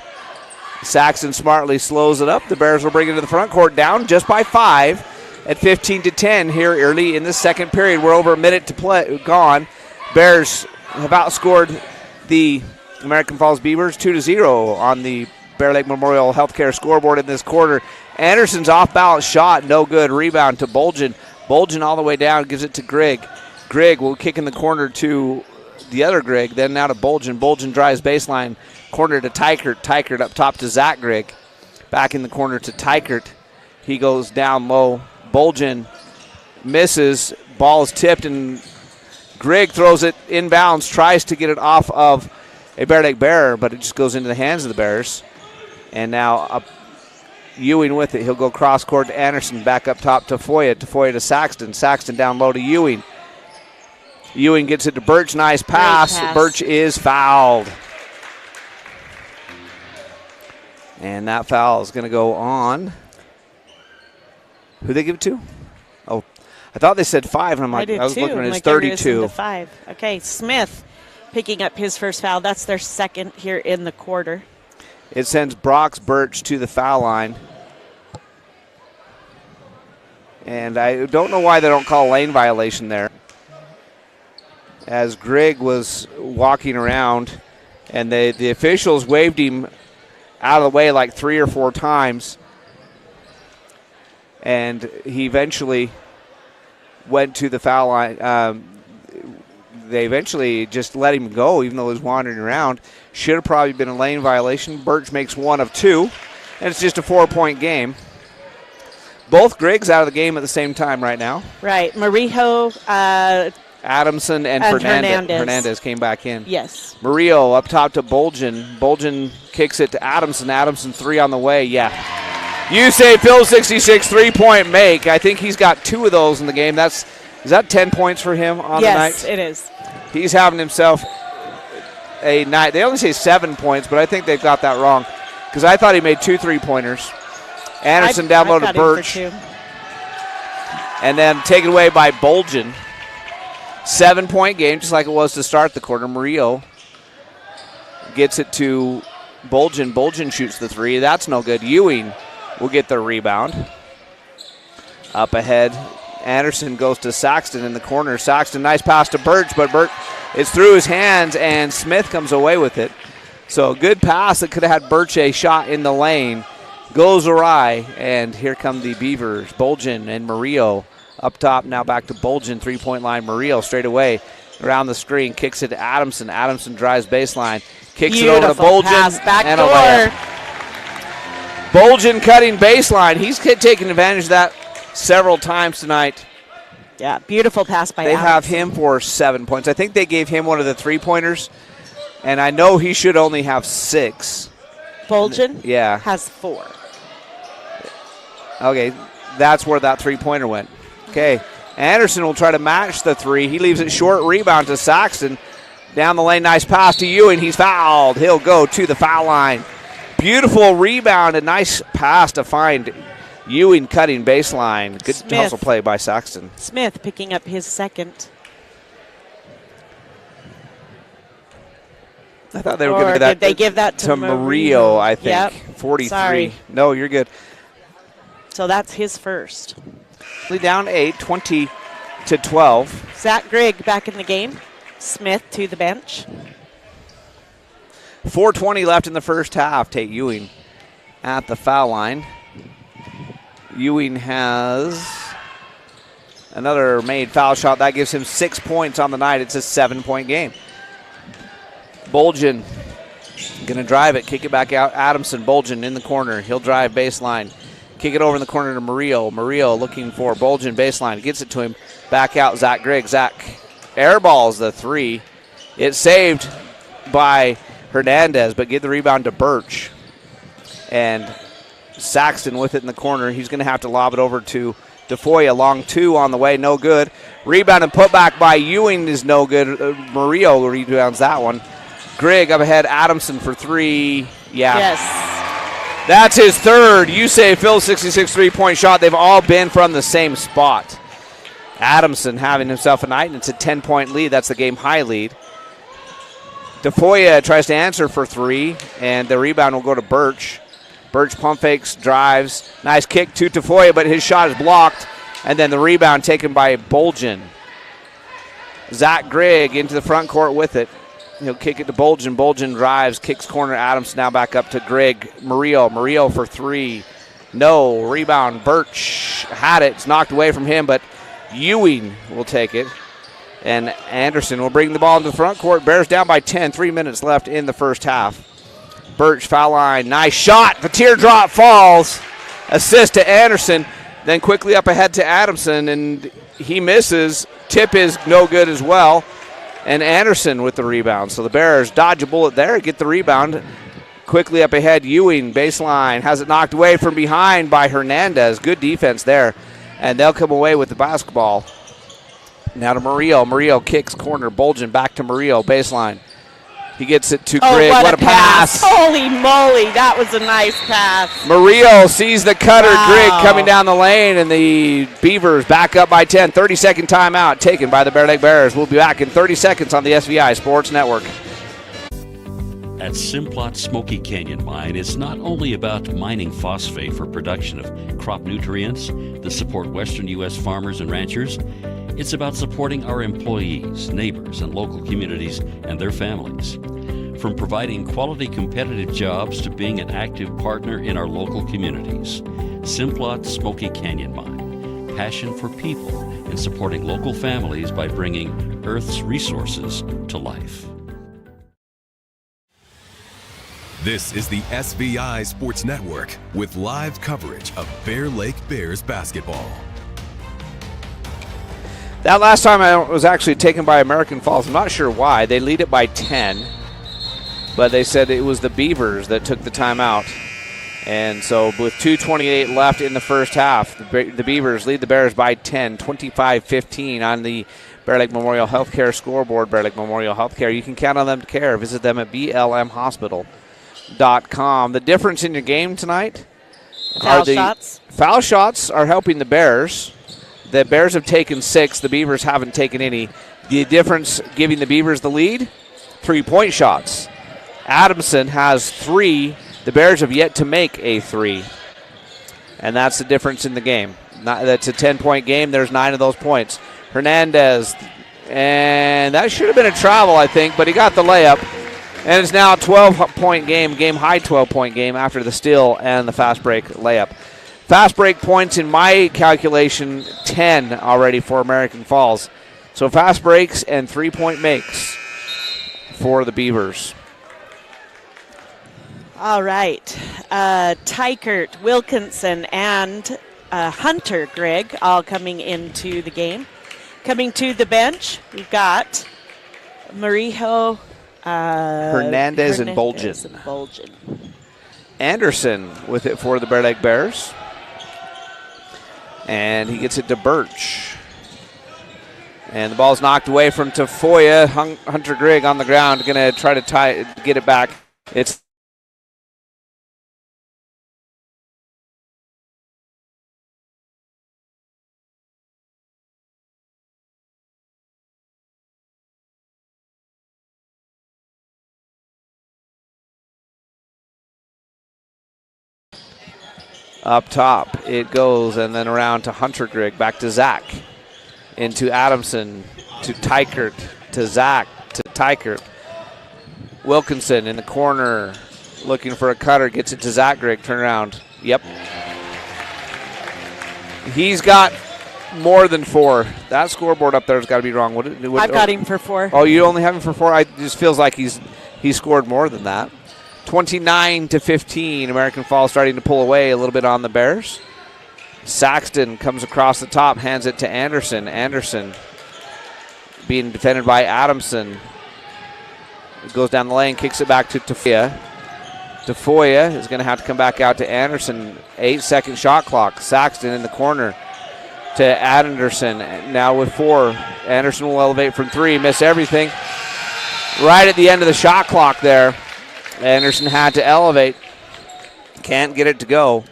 N: Saxton smartly slows it up. The Bears will bring it to the front court, down just by 5 at 15-10 here early in the second period. We're over a minute to play gone. Bears have outscored the American Falls Beavers 2-0 on the Bear Lake Memorial Healthcare scoreboard in this quarter. Anderson's off-balance shot, no good. Rebound to Bolgen. Bolgen all the way down, gives it to Grigg. Grigg will kick in the corner to the other Grigg, then now to Bolgen. Bolgen drives baseline, corner to Tykert. Tykert up top to Zach Grigg. Back in the corner to Tykert. He goes down low. Bolgen misses. Ball is tipped, and Grigg throws it inbounds, tries to get it off of a Bear Lake Bear, but it just goes into the hands of the Bears. And now up Ewing with it. He'll go cross court to Anderson, back up top to Foya to Saxton. Saxton down low to Ewing. Ewing gets it to Birch. Nice pass. Birch is fouled. And that foul is going to go on. Who they give it to? Oh, I thought they said 5, and I'm like, I was looking at it. It's 32.
O: 5. Okay, Smith picking up his first foul. That's their second here in the quarter.
N: It sends Brox Birch to the foul line. And I don't know why they don't call a lane violation there. As Grigg was walking around, and the officials waved him out of the way like 3 or 4 times. And he eventually went to the foul line. They eventually just let him go, even though he was wandering around. Should have probably been a lane violation. Birch makes 1 of 2, and it's just a 4-point game. Both Griggs out of the game at the same time right now.
O: Right. Marijo,
N: Adamson and Fernandez. Fernandez came back in.
O: Yes.
N: Murillo up top to Bolgen. Bolgen kicks it to Adamson. Adamson 3 on the way. Yeah. You say Phil 66 3-point make. I think he's got 2 of those in the game. Is that 10 points for him on the night?
O: Yes, it is.
N: He's having himself a night. They only say 7 points, but I think they've got that wrong because I thought he made 2 3-pointers. Anderson down low to Birch. And then taken away by Bolgen. 7-point game, just like it was to start the quarter. Murillo gets it to Bolgen. Bolgen shoots the 3. That's no good. Ewing will get the rebound. Up ahead, Anderson goes to Saxton in the corner. Saxton, nice pass to Birch, but Birch is through his hands, and Smith comes away with it. So a good pass that could have had Birch a shot in the lane. Goes awry, and here come the Beavers. Bolgen and Murillo up top, now back to Bolgen, 3-point line. Murillo straight away around the screen, kicks it to Adamson. Adamson drives baseline, kicks it over to Bolgen, and a layup. Bolgen cutting baseline. He's taking advantage of that several times tonight.
O: Yeah, beautiful pass by
N: They
O: Adamson.
N: have him for 7 points. I think they gave him one of the 3-pointers, and I know he should only have 6.
O: Bolgen
N: Yeah.
O: has 4.
N: Okay, that's where that 3-pointer went. Okay, Anderson will try to match the 3. He leaves it short. Rebound to Saxton. Down the lane, nice pass to Ewing. He's fouled. He'll go to the foul line. Beautiful rebound, a nice pass to find Ewing cutting baseline. Good
O: Smith.
N: hustle play by Saxton.
O: Smith picking up his second.
N: I thought they were going to give that.
O: Did they give that to
N: Murillo, I think.
O: Yep.
N: 43.
O: Sorry.
N: No, you're good.
O: So that's his first.
N: Down 8, 20-12.
O: Zach Grigg back in the game. Smith to the bench.
N: 4:20 left in the first half. Tate Ewing at the foul line. Ewing has another made foul shot. That gives him 6 points on the night. It's a 7-point game. Bolgen going to drive it, kick it back out. Adamson, Bolgen in the corner. He'll drive baseline. Kick it over in the corner to Murillo. Murillo looking for Bolgen baseline. Gets it to him. Back out, Zach Grigg. Zach airballs the 3. It's saved by Hernandez, but get the rebound to Birch. And Saxton with it in the corner. He's going to have to lob it over to Defoya, long 2 on the way, no good. Rebound and put back by Ewing is no good. Murillo rebounds that one. Grigg up ahead, Adamson for 3. Yeah.
O: Yes.
N: That's his third. You say Phil 66 3-point shot. They've all been from the same spot. Adamson having himself a night, and it's a 10-point lead. That's the game high lead. Defoya tries to answer for 3, and the rebound will go to Birch. Birch pump fakes, drives. Nice kick to Defoya, but his shot is blocked, and then the rebound taken by Bolgen. Zach Grigg into the front court with it. He'll kick it to Bolgen. Bolgen drives, kicks corner. Adams now back up to Grigg. Murillo for 3. No. Rebound. Birch had it. It's knocked away from him, but Ewing will take it. And Anderson will bring the ball into the front court. Bears down by 10. 3 minutes left in the first half. Birch, foul line. Nice shot. The teardrop falls. Assist to Anderson. Then quickly up ahead to Adamson, and he misses. Tip is no good as well. And Anderson with the rebound. So the Bears dodge a bullet there, get the rebound. Quickly up ahead, Ewing, baseline, has it knocked away from behind by Hernandez. Good defense there. And they'll come away with the basketball. Now to Murillo. Murillo kicks corner. Bolgen back to Murillo, baseline. He gets it to Grigg.
O: What a pass. Holy moly, that was a nice pass.
N: Murillo sees the cutter. Wow. Grigg coming down the lane, and the Beavers back up by 10. 30-second timeout taken by the Bear Lake Bears. We'll be back in 30 seconds on the SVI Sports Network.
F: At Simplot Smoky Canyon Mine, it's not only about mining phosphate for production of crop nutrients that support western U.S. farmers and ranchers. It's about supporting our employees, neighbors, and local communities and their families. From providing quality competitive jobs to being an active partner in our local communities. Simplot Smoky Canyon Mine. Passion for people and supporting local families by bringing Earth's resources to life.
Q: This is the SVI Sports Network with live coverage of Bear Lake Bears basketball.
N: That last time I was actually taken by American Falls. I'm not sure why. They lead it by 10, but they said it was the Beavers that took the timeout. And so with 2:28 left in the first half, the Beavers lead the Bears by 10, 25-15 on the Bear Lake Memorial Healthcare scoreboard. Bear Lake Memorial Healthcare. You can count on them to care. Visit them at blmhospital.com. The difference in your game tonight are foul shots are helping the Bears. The Bears have taken 6. The Beavers haven't taken any. The difference giving the Beavers the lead, 3-point shots. Adamson has 3. The Bears have yet to make a 3. And that's the difference in the game. That's a 10-point game. There's 9 of those points. Hernandez, and that should have been a travel, I think, but he got the layup. And it's now a 12-point game, game-high 12-point game after the steal and the fast break layup. Fast break points in my calculation, 10 already for American Falls. So fast breaks and 3-point makes for the Beavers.
O: All right. Tykert, Wilkinson, and Hunter Grigg all coming into the game. Coming to the bench, we've got Murillo,
N: Hernandez and Bolgen. Anderson with it for the Bear Lake Bears. And he gets it to Birch. And the ball's knocked away from Tafoya. Hunter Grigg on the ground, going to try to get it back. It's up top, it goes, and then around to Hunter Grigg, back to Zach, into Adamson, to Tykert, to Zach, to Tykert. Wilkinson in the corner, looking for a cutter, gets it to Zach Grigg, turn around. Yep. He's got more than 4. That scoreboard up there has got to be wrong.
O: I've got him for 4.
N: Oh, you only have him for 4? It just feels like he scored more than that. 29-15, American Falls starting to pull away a little bit on the Bears. Saxton comes across the top, hands it to Anderson. Anderson being defended by Adamson. It goes down the lane, kicks it back to Tafoya. Tafoya is going to have to come back out to Anderson. 8-second shot clock. Saxton in the corner. to Anderson. Now with 4. Anderson will elevate from 3, miss everything. Right at the end of the shot clock there, Anderson had to elevate. Can't get it to go.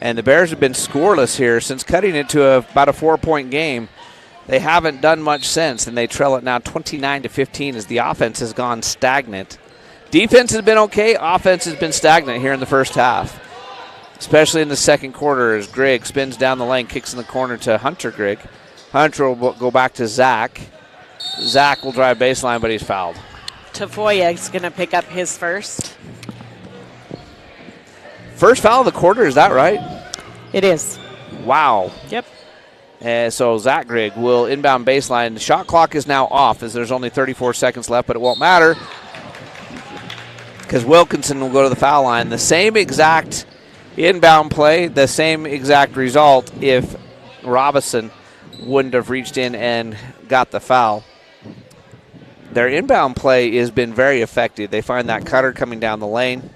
N: And the Bears have been scoreless here since cutting it to about a 4-point game. They haven't done much since, and they trail it now 29-15 as the offense has gone stagnant. Defense has been okay. Offense has been stagnant here in the first half, especially in the second quarter as Grigg spins down the lane, kicks in the corner to Hunter Grigg. Hunter will go back to Zach. Zach will drive baseline, but he's fouled.
O: Tafoya is going to pick up his first.
N: First foul of the quarter, is that right?
O: It is.
N: Wow.
O: Yep.
N: So Zach Grigg will inbound baseline. The shot clock is now off as there's only 34 seconds left, but it won't matter because Wilkinson will go to the foul line. The same exact inbound play, the same exact result if Robinson wouldn't have reached in and got the foul. Their inbound play has been very effective. They find that cutter coming down the lane.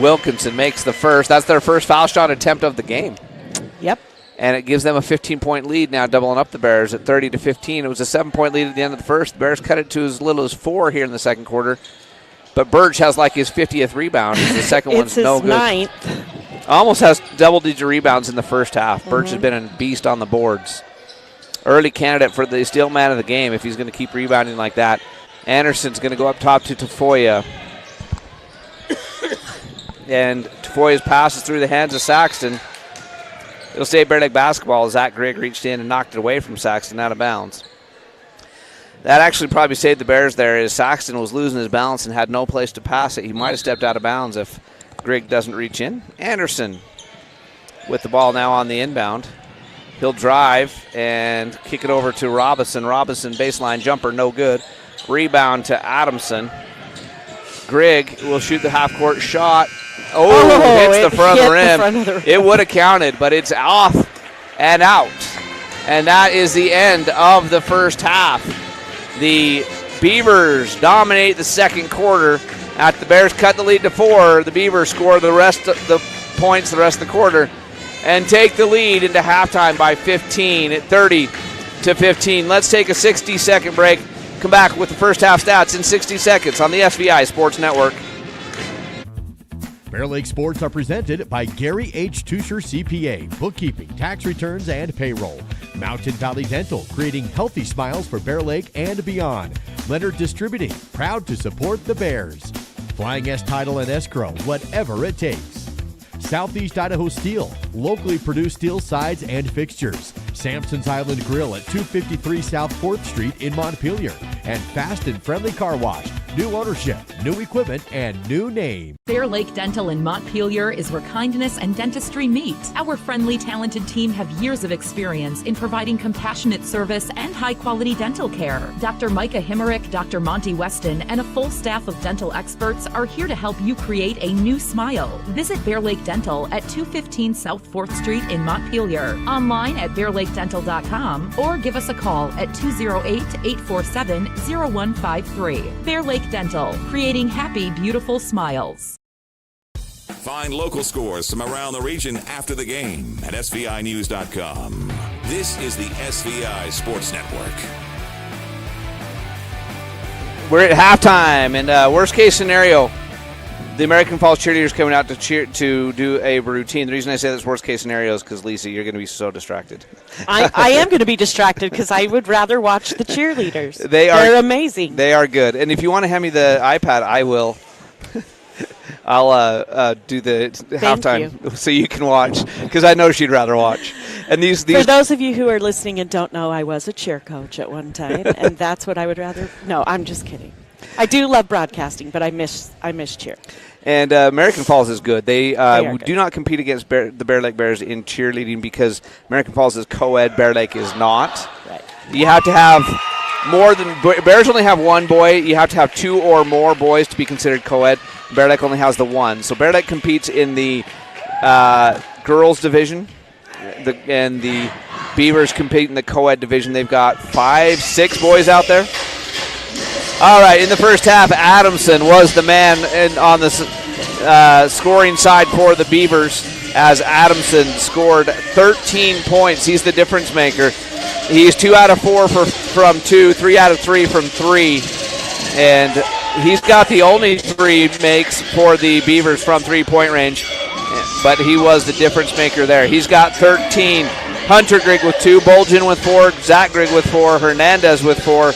N: Wilkinson makes the first. That's their first foul shot attempt of the game.
O: Yep.
N: And it gives them a 15-point lead now, doubling up the Bears at 30-15. It was a 7-point lead at the end of the first. The Bears cut it to as little as 4 here in the second quarter. But Birch has like his 50th rebound. The second one's no good.
O: It's his 9th.
N: Almost has double-digit rebounds in the first half. Birch has been a beast on the boards. Early candidate for the steal man of the game if he's going to keep rebounding like that. Anderson's going to go up top to Tafoya. And Tafoya's passes through the hands of Saxton. It'll stay Bear Lake basketball as Zach Grigg reached in and knocked it away from Saxton out of bounds. That actually probably saved the Bears there as Saxton was losing his balance and had no place to pass it. He might have stepped out of bounds if Grigg doesn't reach in. Anderson with the ball now on the inbound. He'll drive and kick it over to Robinson. Robinson baseline jumper, no good. Rebound to Adamson. Grigg will shoot the half-court shot. Hits the front of the rim. It would have counted, but it's off and out. And that is the end of the first half. The Beavers dominate the second quarter. After the Bears cut the lead to 4, the Beavers score the rest of the points the rest of the quarter and take the lead into halftime by 15 at 30-15. Let's take a 60-second break. Come back with the first half stats in 60 seconds on the SVI Sports Network.
G: Bear Lake Sports are presented by Gary H. Tusher CPA, bookkeeping, tax returns, and payroll. Mountain Valley Dental, creating healthy smiles for Bear Lake and beyond. Leonard Distributing, proud to support the Bears. Flying S Title and Escrow, whatever it takes. Southeast Idaho Steel, locally produced steel sides and fixtures. Sampson's Island Grill at 253 South 4th Street in Montpelier. And Fast and Friendly Car Wash. New ownership, new equipment, and new name.
H: Bear Lake Dental in Montpelier is where kindness and dentistry meet. Our friendly, talented team have years of experience in providing compassionate service and high-quality dental care. Dr. Micah Himmerick, Dr. Monty Weston, and a full staff of dental experts are here to help you create a new smile. Visit Bear Lake Dental at 215 South 4th Street in Montpelier. Online at bearlakedental.com or give us a call at 208-847-0153. Bear Lake Dental, creating happy, beautiful smiles.
M: Find local scores from around the region after the game at SVInews.com. This is the SVI Sports Network.
N: We're at halftime, and worst case scenario, the American Falls cheerleaders coming out to do a routine. The reason I say that's worst case scenario is because, Lisa, you're going to be so distracted.
O: I am going to be distracted because I would rather watch the cheerleaders.
N: They're
O: amazing.
N: They are good. And if you want to hand me the iPad, I will. I'll do the halftime so you can watch because I know she'd rather watch. And these
O: For those of you who are listening and don't know, I was a cheer coach at one time, and that's what I would rather. No, I'm just kidding. I do love broadcasting, but I miss cheer.
N: And American Falls is good. They
O: good.
N: do not compete against the Bear Lake Bears in cheerleading because American Falls is co-ed, Bear Lake is not.
O: Right.
N: You have to have more than Bears only have one boy. You have to have 2 or more boys to be considered co-ed. Bear Lake only has the one. So Bear Lake competes in the girls division, and the Beavers compete in the co-ed division. They've got 5, 6 boys out there. All right, in the first half, Adamson was the man on the scoring side for the Beavers. as Adamson scored 13 points. He's the difference maker. He's 2 out of 4 from 2, 3 out of 3 from 3, and he's got the only 3 makes for the Beavers from 3-point range, but he was the difference maker there. He's got 13. Hunter Grigg with 2, Bolgen with 4, Zach Grigg with 4, Hernandez with 4,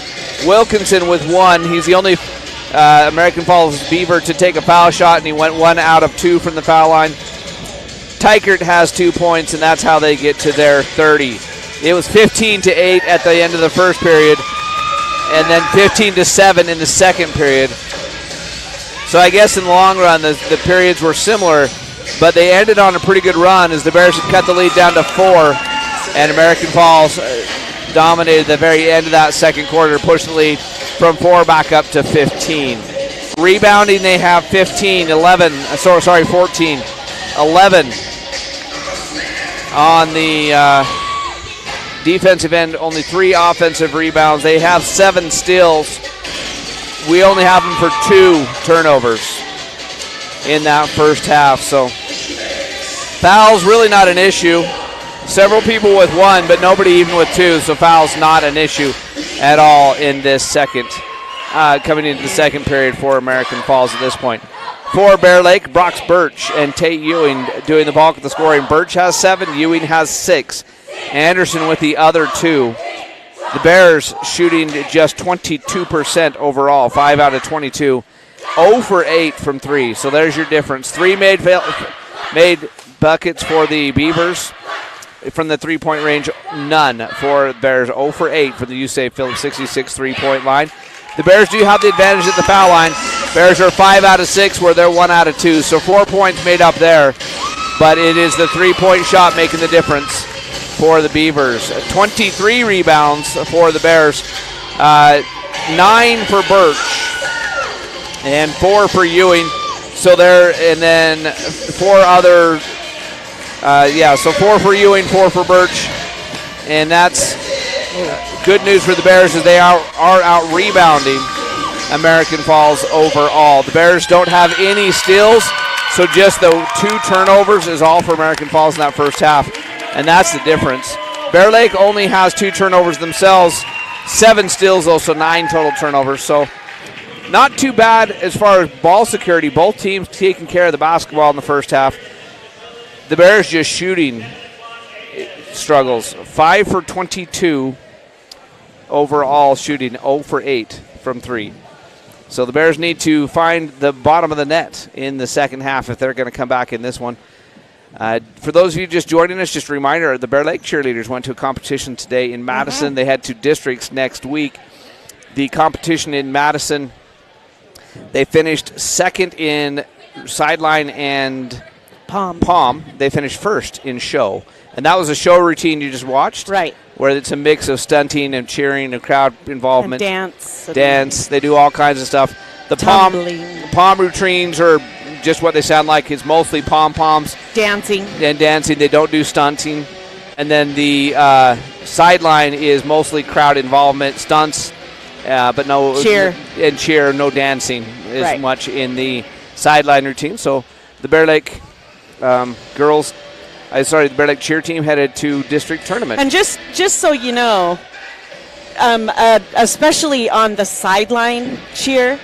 N: Wilkinson with 1. He's the only American Falls Beaver to take a foul shot, and he went 1 out of 2 from the foul line. Tykert has 2 points, and that's how they get to their 30. It was 15-8 at the end of the first period, and then 15-7 in the second period. So I guess in the long run, the periods were similar, but they ended on a pretty good run as the Bears had cut the lead down to 4, and American Falls dominated the very end of that second quarter, pushed the lead from 4 back up to 15. Rebounding, they have 14. 11 on the defensive end, only 3 offensive rebounds. They have 7 steals. We only have them for 2 turnovers in that first half. So fouls really not an issue. Several people with 1, but nobody even with 2. So fouls not an issue at all in this second, coming into the second period for American Falls at this point. For Bear Lake, Brox Birch and Tate Ewing doing the bulk of the scoring. Birch has 7, Ewing has 6. Anderson with the other 2. The Bears shooting just 22% overall, 5 out of 22. 0 for 8 from 3, so there's your difference. 3 made buckets for the Beavers from the 3-point range, none for the Bears. 0 for 8 for the USAF Phillips 66 3-point line. The Bears do have the advantage at the foul line. Bears are 5 out of 6 where they're 1 out of 2, so 4 points made up there, but it is the 3-point shot making the difference for the Beavers. 23 rebounds for the Bears, 9 for Birch and 4 for Ewing. So there, and then 4 other, so 4 for Ewing, 4 for Birch, and that's good news for the Bears as they are out rebounding American Falls overall. The Bears don't have any steals, so just the 2 turnovers is all for American Falls in that first half, and that's the difference. Bear Lake only has 2 turnovers themselves, 7 steals, also 9 total turnovers, so not too bad as far as ball security. Both teams taking care of the basketball in the first half. The Bears just shooting struggles. 5 for 22 overall shooting, 0 for 8 from 3. So the Bears need to find the bottom of the net in the second half if they're going to come back in this one. For those of you just joining us, just a reminder, the Bear Lake cheerleaders went to a competition today in Madison. They head to districts next week. The competition in Madison, they finished second in sideline and pom. They finished first in show. And that was a show routine you just watched?
O: Right.
N: Where it's a mix of stunting and cheering and crowd involvement.
O: And
N: dance. They do all kinds of stuff. The pom routines are just what they sound like. It's mostly pom-poms.
O: Dancing.
N: And dancing. They don't do stunting. And then the sideline is mostly crowd involvement, stunts, but no
O: cheer.
N: And cheer, no dancing as much in the sideline routine. So the Bear Lake the Bear Lake cheer team headed to district tournament.
O: And just so you know, especially on the sideline cheer,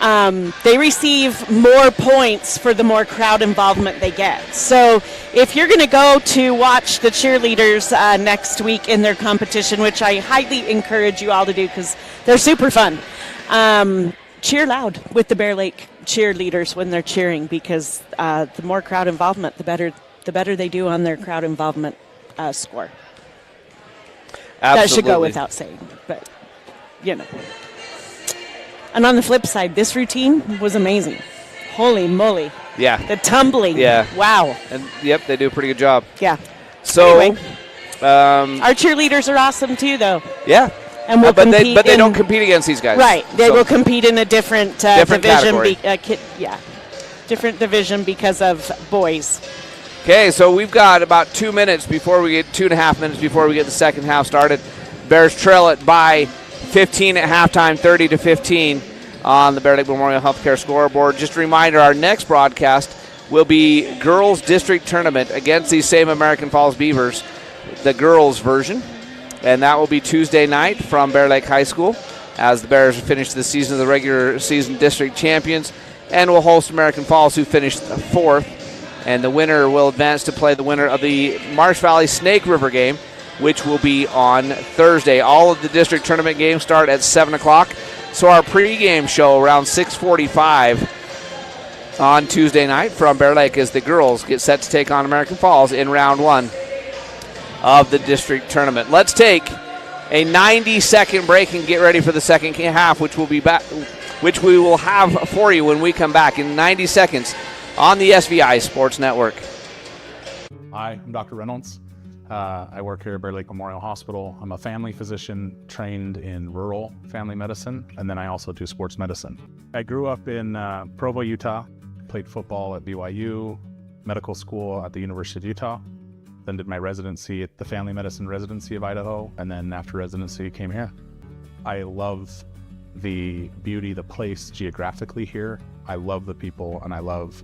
O: they receive more points for the more crowd involvement they get. So if you're going to go to watch the cheerleaders next week in their competition, which I highly encourage you all to do because they're super fun, cheer loud with the Bear Lake cheerleaders when they're cheering, because the more crowd involvement, the better they do on their crowd involvement score.
N: Absolutely.
O: That should go without saying, but you know. And on the flip side, this routine was amazing. Holy moly.
N: Yeah.
O: The tumbling.
N: Yeah.
O: Wow.
N: And yep, they do a pretty good job.
O: Yeah.
N: So
O: anyway, our cheerleaders are awesome too, though.
N: Yeah.
O: And we'll
N: but they don't compete against these guys.
O: Right. They will compete in a different division.
N: Category.
O: Different division because of boys.
N: Okay, so we've got about 2 minutes before we get 2.5 minutes before we get the second half started. Bears trail it by 15 at halftime, 30-15 on the Bear Lake Memorial Healthcare scoreboard. Just a reminder, our next broadcast will be girls district tournament against these same American Falls Beavers, the girls version. And that will be Tuesday night from Bear Lake High School as the Bears finish the season of the regular season district champions, and will host American Falls, who finished 4th. And the winner will advance to play the winner of the Marsh Valley Snake River game, which will be on Thursday. All of the district tournament games start at 7 o'clock. So our pregame show around 6:45 on Tuesday night from Bear Lake as the girls get set to take on American Falls in round 1 of the district tournament. Let's take a 90-second break and get ready for the second half, which will be back, which we will have for you when we come back in 90 seconds on the SVI Sports Network.
I: Hi, I'm Dr. Reynolds. I work here at Bear Lake Memorial Hospital. I'm a family physician trained in rural family medicine, and then I also do sports medicine. I grew up in Provo, Utah, played football at BYU, medical school at the University of Utah, then did my residency at the Family Medicine Residency of Idaho, and then after residency came here. I love the beauty, the place geographically here. I love the people, and I love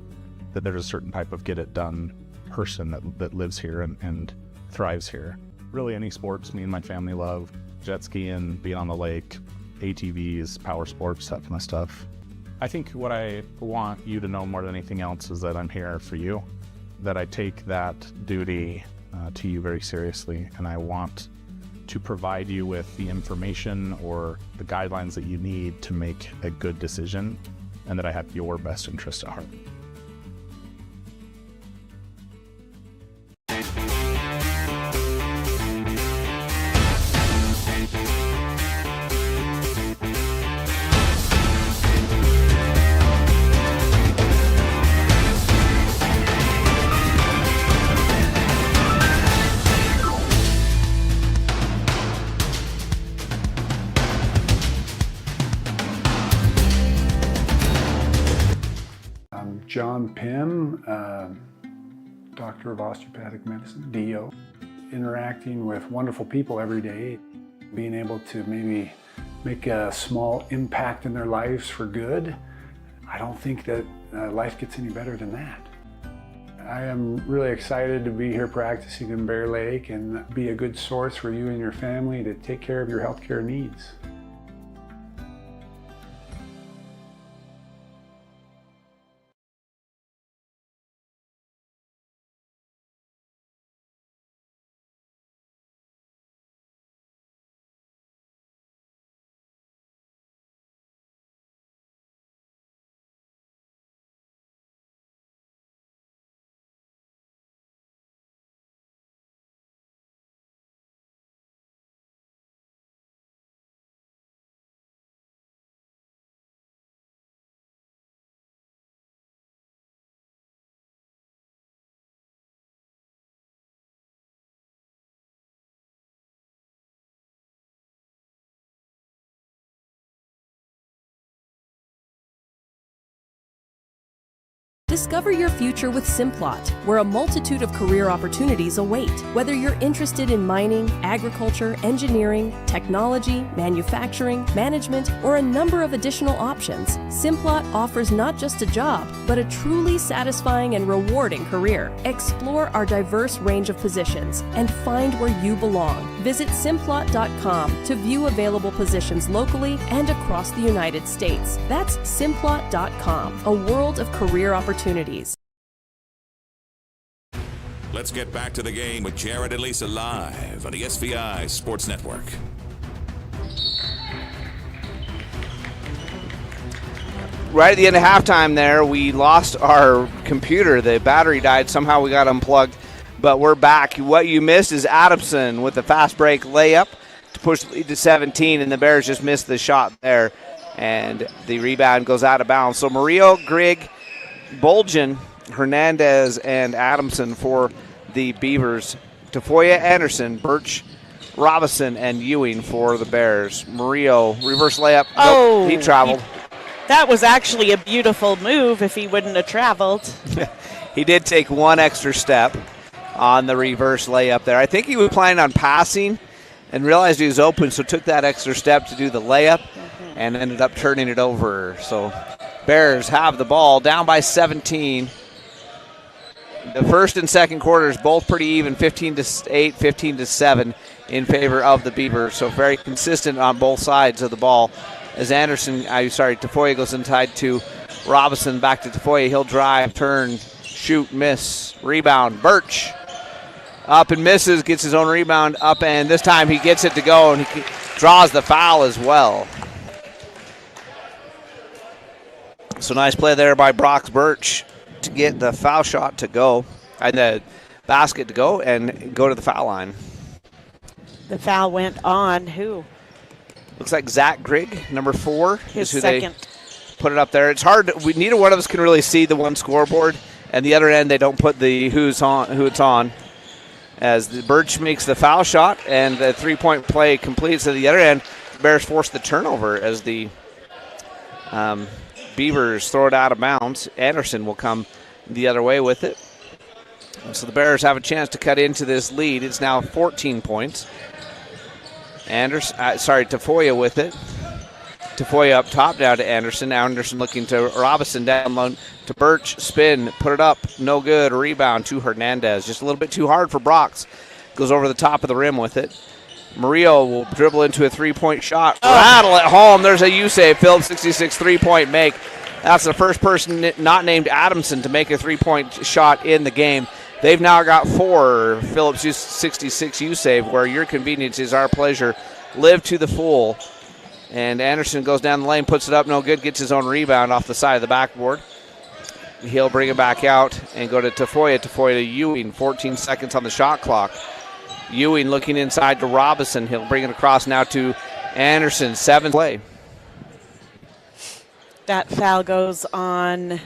I: that there's a certain type of get-it-done person that lives here and thrives here. Really any sports me and my family love. Jet skiing, being on the lake, ATVs, power sports, that kind of stuff. I think what I want you to know more than anything else is that I'm here for you, that I take that duty to you very seriously, and I want to provide you with the information or the guidelines that you need to make a good decision, and that I have your best interest at heart.
J: John Pym, Doctor of Osteopathic Medicine, DO. Interacting with wonderful people every day, being able to maybe make a small impact in their lives for good. I don't think that life gets any better than that. I am really excited to be here practicing in Bear Lake and be a good source for you and your family to take care of your healthcare needs.
K: Discover your future with Simplot, where a multitude of career opportunities await. Whether you're interested in mining, agriculture, engineering, technology, manufacturing, management, or a number of additional options, Simplot offers not just a job, but a truly satisfying and rewarding career. Explore our diverse range of positions and find where you belong. Visit Simplot.com to view available positions locally and across the United States. That's Simplot.com, a world of career opportunities.
M: Let's get back to the game with Jared and Lisa live on the SVI Sports Network.
N: Right at the end of halftime there, we lost our computer. The battery died. Somehow we got unplugged, but we're back. What you missed is Adamson with the fast break layup to push the lead to 17, and the Bears just missed the shot there, and the rebound goes out of bounds. So Murillo, Grigg, Bolgen, Hernandez, and Adamson for the Beavers. Tafoya, Anderson, Birch, Robinson, and Ewing for the Bears. Murillo, reverse layup.
O: Oh,
N: nope, he traveled.
O: That was actually a beautiful move if he wouldn't have traveled.
N: He did take one extra step on the reverse layup there. I think he was planning on passing and realized he was open, so took that extra step to do the layup and ended up turning it over. So Bears have the ball down by 17 The first and second quarters both pretty even, 15-8, 15-7 in favor of the Beavers. So very consistent on both sides of the ball. As Tafoya goes inside to Robinson, back to Tafoya. He'll drive, turn, shoot, miss, rebound. Birch up and misses, gets his own rebound up, and this time he gets it to go, and he draws the foul as well. So nice play there by Brock Birch to get the foul shot to go, and the basket to go, and go to the foul line.
O: The foul went on who?
N: Looks like Zach Grigg, number 4,
O: His
N: is who
O: second.
N: they put it up there. It's hard. Neither one of us can really see the one scoreboard, and the other end they don't put the who it's on. As the Birch makes the foul shot, and the three-point play completes at the other end, the Bears force the turnover as the Beavers throw it out of bounds. Anderson will come the other way with it. So the Bears have a chance to cut into this lead. It's now 14 points. Tafoya with it. Tafoya up top now to Anderson. Now Anderson looking to Robinson, down low to Birch. Spin, put it up, no good. Rebound to Hernandez. Just a little bit too hard for Brox. Goes over the top of the rim with it. Murillo will dribble into a three-point shot. Rattle at home. There's a Yusei Phillips 66 three-point make. That's the first person not named Adamson to make a three-point shot in the game. They've now got 4 Phillips 66 Yusei, where your convenience is our pleasure. Live to the full. And Anderson goes down the lane, puts it up, no good, gets his own rebound off the side of the backboard. He'll bring it back out and go to Tafoya. Tafoya to Ewing, 14 seconds on the shot clock. Ewing looking inside to Robinson. He'll bring it across now to Anderson, 7 play.
O: That foul goes on.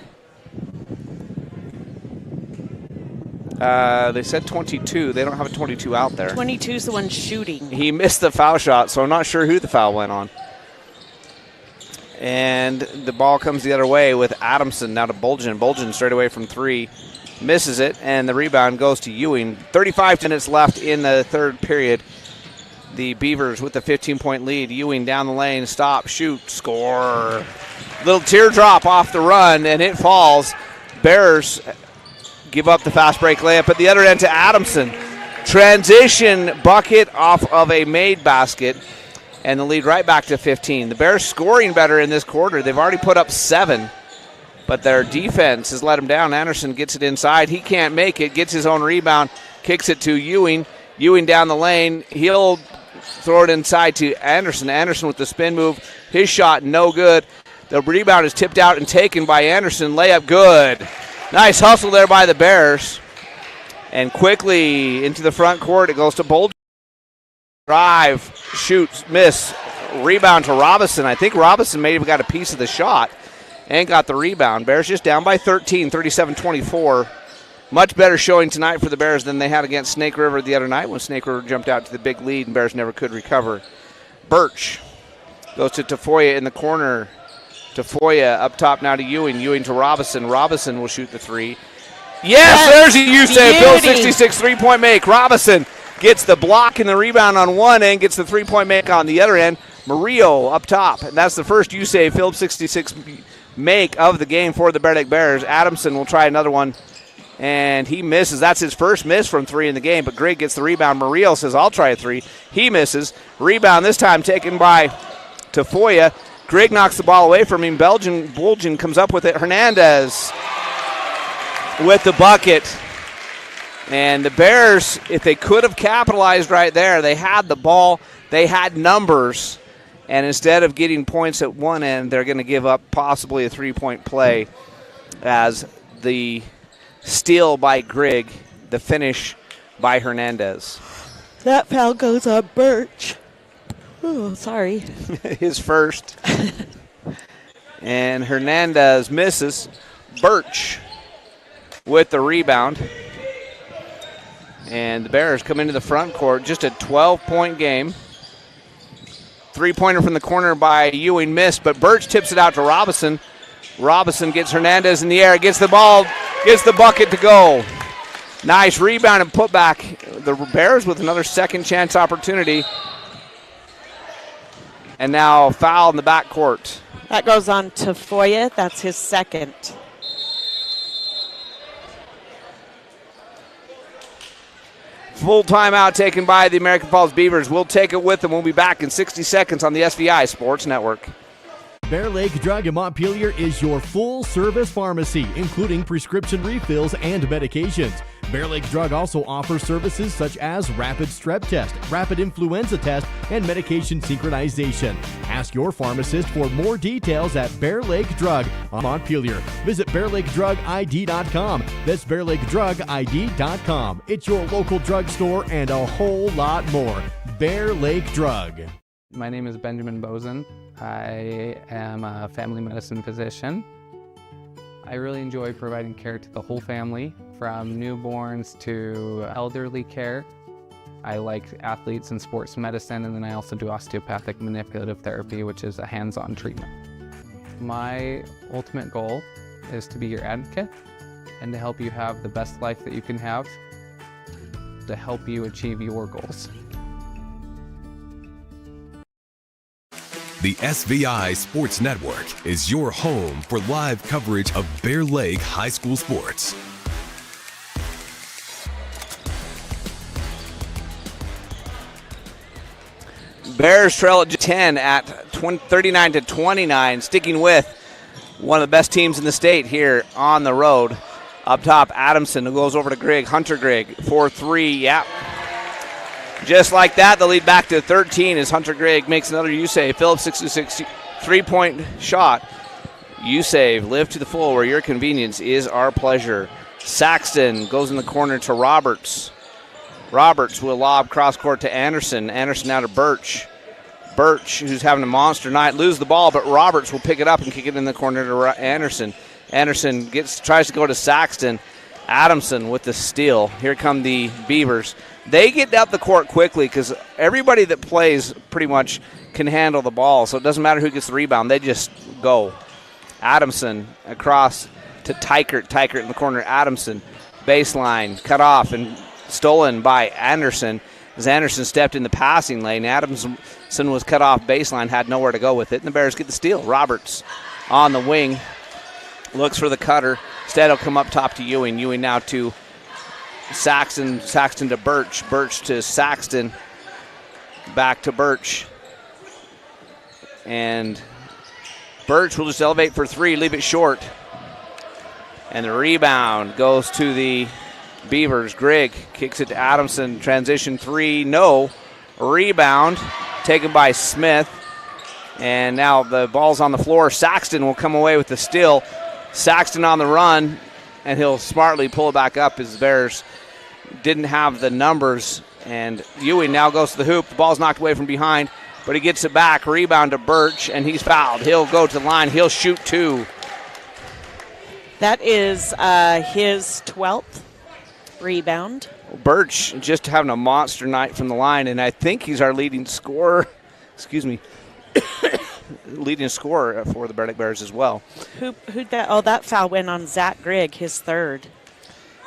N: They said 22. They don't have a 22 out there.
O: 22 is the one shooting.
N: He missed the foul shot, so I'm not sure who the foul went on. And the ball comes the other way with Adamson now to Bolgen. Bolgen straight away from 3. Misses it, and the rebound goes to Ewing. 35 minutes left in the third period. The Beavers with the 15-point lead. Ewing down the lane, stop, shoot, score. Little teardrop off the run, and it falls. Bears give up the fast break layup at the other end to Adamson. Transition bucket off of a made basket, and the lead right back to 15. The Bears scoring better in this quarter. They've already put up 7, but their defense has let them down. Anderson gets it inside. He can't make it, gets his own rebound, kicks it to Ewing. Ewing down the lane. He'll throw it inside to Anderson. Anderson with the spin move. His shot, no good. The rebound is tipped out and taken by Anderson. Layup good. Nice hustle there by the Bears. And quickly into the front court, it goes to Bolger. Drive, shoots, miss, rebound to Robinson. I think Robinson may have got a piece of the shot and got the rebound. Bears just down by 13, 37-24. Much better showing tonight for the Bears than they had against Snake River the other night when Snake River jumped out to the big lead and Bears never could recover. Birch goes to Tafoya in the corner. Tafoya up top now to Ewing. Ewing to Robinson. Robinson will shoot the 3. Yes, there's a Yusei. Bill 66 three-point make. Robinson gets the block and the rebound on one end, gets the three-point make on the other end. Murillo up top. And that's the first Yusei Phillips 66 make of the game for the Bear Lake Bears. Adamson will try another one, and he misses. That's his first miss from 3 in the game, but Greg gets the rebound. Murillo says, I'll try a 3. He misses. Rebound this time taken by Tafoya. Greg knocks the ball away from him. Bulgin comes up with it. Hernandez with the bucket. And the Bears, if they could have capitalized right there, they had the ball, they had numbers, and instead of getting points at one end, they're going to give up possibly a 3-point play as the steal by Grigg, the finish by Hernandez.
O: That foul goes on Birch. Oh, sorry.
N: His first. And Hernandez misses. Birch with the rebound. And the Bears come into the front court. Just a 12-point game. 3-pointer from the corner by Ewing missed, but Birch tips it out to Robinson. Robinson gets Hernandez in the air, gets the ball, gets the bucket to go. Nice rebound and put back. The Bears with another second chance opportunity. And now foul in the backcourt.
O: That goes on to Tafoya. That's his second.
N: Full timeout taken by the American Falls Beavers. We'll take it with them. We'll be back in 60 seconds on the SVI Sports Network.
G: Bear Lake Drug in Montpelier is your full-service pharmacy, including prescription refills and medications. Bear Lake Drug also offers services such as rapid strep test, rapid influenza test, and medication synchronization. Ask your pharmacist for more details at Bear Lake Drug on Montpelier. Visit BearLakeDrugID.com. That's BearLakeDrugID.com. It's your local drugstore and a whole lot more. Bear Lake Drug.
L: My name is Benjamin Bozen. I am a family medicine physician. I really enjoy providing care to the whole family, from newborns to elderly care. I like athletes and sports medicine, and then I also do osteopathic manipulative therapy, which is a hands-on treatment. My ultimate goal is to be your advocate and to help you have the best life that you can have, to help you achieve your goals.
Q: The SVI Sports Network is your home for live coverage of Bear Lake High School sports.
N: Bears trail at 10 at 39-29, sticking with one of the best teams in the state here on the road. Up top, Adamson, who goes over to Grigg. Hunter Grigg, 4-3, yep. Just like that, the lead back to 13 as Hunter Grigg makes another U-save. Phillips 66 3-point shot. U-save, live to the full where your convenience is our pleasure. Saxton goes in the corner to Roberts. Roberts will lob cross court to Anderson. Anderson now to Birch. Birch, who's having a monster night, loses the ball, but Roberts will pick it up and kick it in the corner to Anderson. Anderson tries to go to Saxton. Adamson with the steal. Here come the Beavers. They get up the court quickly because everybody that plays pretty much can handle the ball, so it doesn't matter who gets the rebound. They just go. Adamson across to Tykert. Tykert in the corner. Adamson, baseline, cut off and stolen by Anderson. As Anderson stepped in the passing lane, Adamson was cut off baseline, had nowhere to go with it, and the Bears get the steal. Roberts on the wing, looks for the cutter. Instead, he'll come up top to Ewing. Ewing now to Saxton. Saxton to Birch. Birch to Saxton. Back to Birch. And Birch will just elevate for three, leave it short. And the rebound goes to the Beavers. Grigg kicks it to Adamson. Transition three, no. Rebound taken by Smith. And now the ball's on the floor. Saxton will come away with the steal. Saxton on the run, and he'll smartly pull it back up as the Bears didn't have the numbers. And Ewing now goes to the hoop. The ball's knocked away from behind, but he gets it back. Rebound to Birch, and he's fouled. He'll go to the line. He'll shoot two.
O: That is his 12th rebound.
N: Birch just having a monster night from the line, and I think he's our leading scorer. Excuse me. Leading scorer for the Bear Lake Bears as well.
O: Who'd that? Oh, that foul went on Zach Grigg, his third.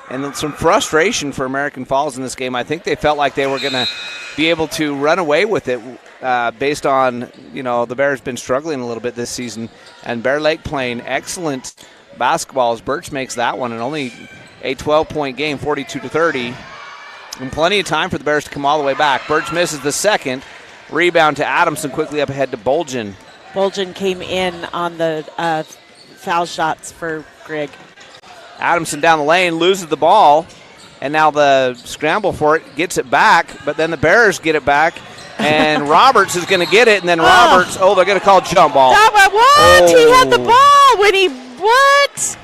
N: And then some frustration for American Falls in this game. I think they felt like they were going to be able to run away with it based on, the Bears been struggling a little bit this season. And Bear Lake playing excellent basketball as Birch makes that one. And only a 12-point game, 42-30. And plenty of time for the Bears to come all the way back. Birch misses the second. Rebound to Adamson, quickly up ahead to Bolgen.
O: Bolgen came in on the foul shots for Grigg.
N: Adamson down the lane, loses the ball, and now the scramble for it, gets it back, but then the Bears get it back, and Roberts is going to get it, and then Roberts, they're going to call jump ball.
O: What?
N: Oh.
O: He had the ball when he, what?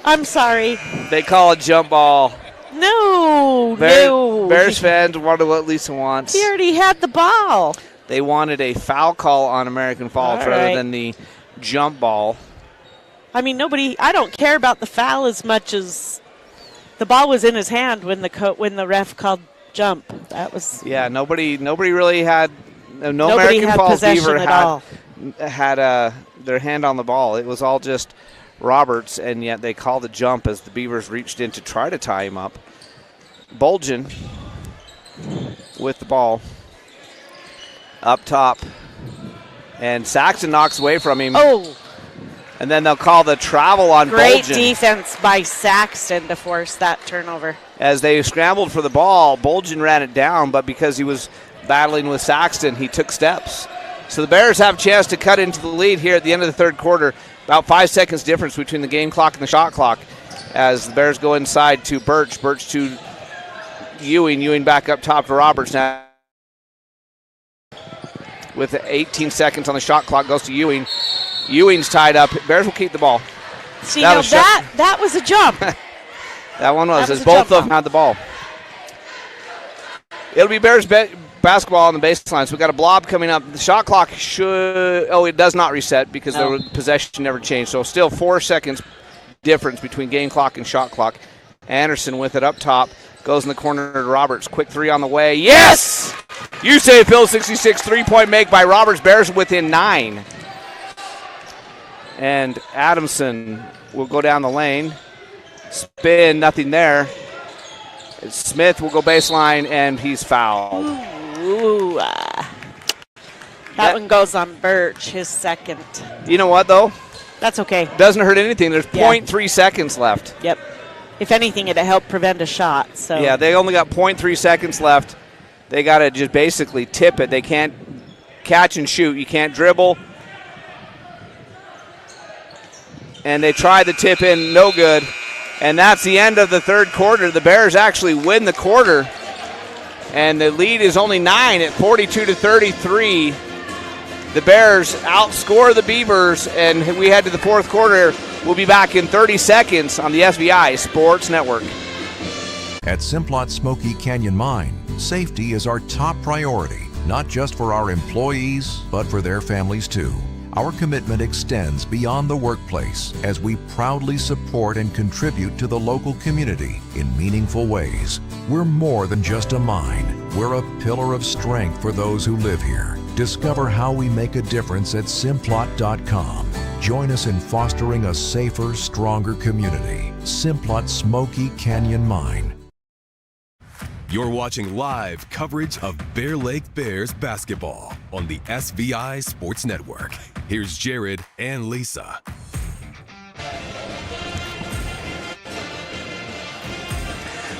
O: I'm sorry.
N: They call it jump ball.
O: No.
N: Bears fans wanted what Lisa wants.
O: He already had the ball.
N: They wanted a foul call on American Falls rather than the jump ball.
O: I mean, I don't care about the foul as much as the ball was in his hand when the ref called jump. That was
N: nobody really had
O: nobody
N: American
O: had
N: Falls
O: possession
N: Beaver
O: at
N: had their hand on the ball. It was all just Roberts, and yet they called the jump as the Beavers reached in to try to tie him up. Bolgen with the ball up top, and Saxton knocks away from him.
O: Oh.
N: And then they'll call the travel on
O: Great
N: Bolgen.
O: defense by Saxton to force that turnover.
N: As they scrambled for the ball, Bolgen ran it down, but because he was battling with Saxton, he took steps. So the Bears have a chance to cut into the lead here at the end of the third quarter. About 5 seconds difference between the game clock and the shot clock as the Bears go inside to Birch. Birch to Ewing. Ewing back up top to Roberts now. With 18 seconds on the shot clock, goes to Ewing. Ewing's tied up. Bears will keep the ball.
O: See, now that was a jump.
N: That one was, as both of them had the ball. It'll be Bears basketball on the baseline. So we've got a blob coming up. The shot clock it does not reset because the possession never changed. So still 4 seconds difference between game clock and shot clock. Anderson with it up top. Goes in the corner to Roberts. Quick three on the way. Yes! You say Phil 66 3-point make by Roberts. Bears within 9. And Adamson will go down the lane. Spin, nothing there. Smith will go baseline, and he's fouled.
O: That one goes on Birch, his second.
N: You know what, though?
O: That's okay.
N: Doesn't hurt anything. There's 0.3 seconds left.
O: Yep. If anything, it'd help prevent a shot. So
N: yeah, they only got 0.3 seconds left. They got to just basically tip it. They can't catch and shoot. You can't dribble. And they tried the tip in, no good. And that's the end of the third quarter. The Bears actually win the quarter. And the lead is only 9 at 42-33. The Bears outscore the Beavers, and we head to the fourth quarter. We'll be back in 30 seconds on the SVI Sports Network.
P: At Simplot Smoky Canyon Mine, safety is our top priority, not just for our employees, but for their families too. Our commitment extends beyond the workplace as we proudly support and contribute to the local community in meaningful ways. We're more than just a mine. We're a pillar of strength for those who live here. Discover how we make a difference at Simplot.com. Join us in fostering a safer, stronger community. Simplot Smoky Canyon Mine.
Q: You're watching live coverage of Bear Lake Bears basketball on the SVI Sports Network. Here's Jared and Lisa.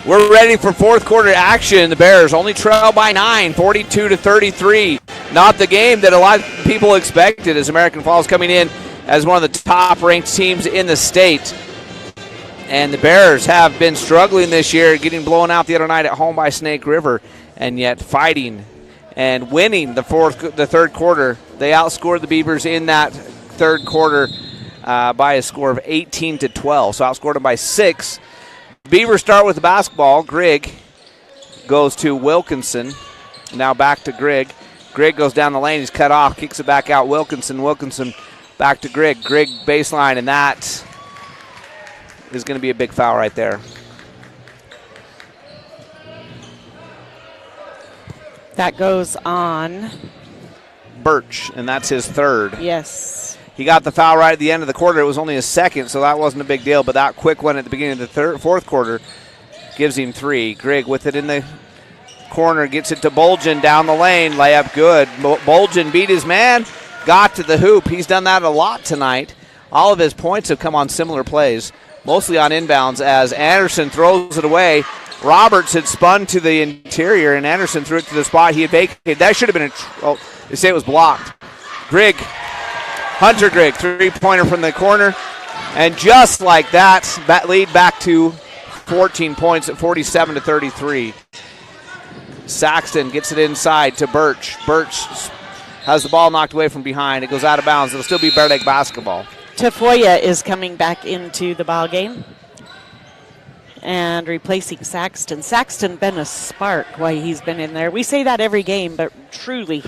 N: We're ready for fourth quarter action. The Bears only trail by 9, 42-33. Not the game that a lot of people expected, as American Falls coming in as one of the top-ranked teams in the state. And the Bears have been struggling this year, getting blown out the other night at home by Snake River, and yet fighting and winning the third quarter. They outscored the Beavers in that third quarter by a score of 18-12, so outscored them by 6. Beavers start with the basketball. Grigg goes to Wilkinson. Now back to Grigg. Grigg goes down the lane. He's cut off. Kicks it back out. Wilkinson back to Grigg. Grigg baseline, and that is going to be a big foul right there.
O: That goes on
N: Birch, and that's his third.
O: Yes.
N: He got the foul right at the end of the quarter. It was only his second, so that wasn't a big deal. But that quick one at the beginning of the fourth quarter gives him 3. Grigg with it in the corner, gets it to Bolgen down the lane. Layup good. Bolgen beat his man, got to the hoop. He's done that a lot tonight. All of his points have come on similar plays, mostly on inbounds, as Anderson throws it away. Roberts had spun to the interior, and Anderson threw it to the spot he had vacated. That should have been they say it was blocked. Grigg, Hunter Grigg, three-pointer from the corner. And just like that lead back to 14 points at 47-33. Saxton gets it inside to Birch. Birch has the ball knocked away from behind. It goes out of bounds. It'll still be Bear Lake basketball.
O: Tafoya is coming back into the ball game and replacing Saxton. Saxton been a spark while he's been in there. We say that every game, but truly.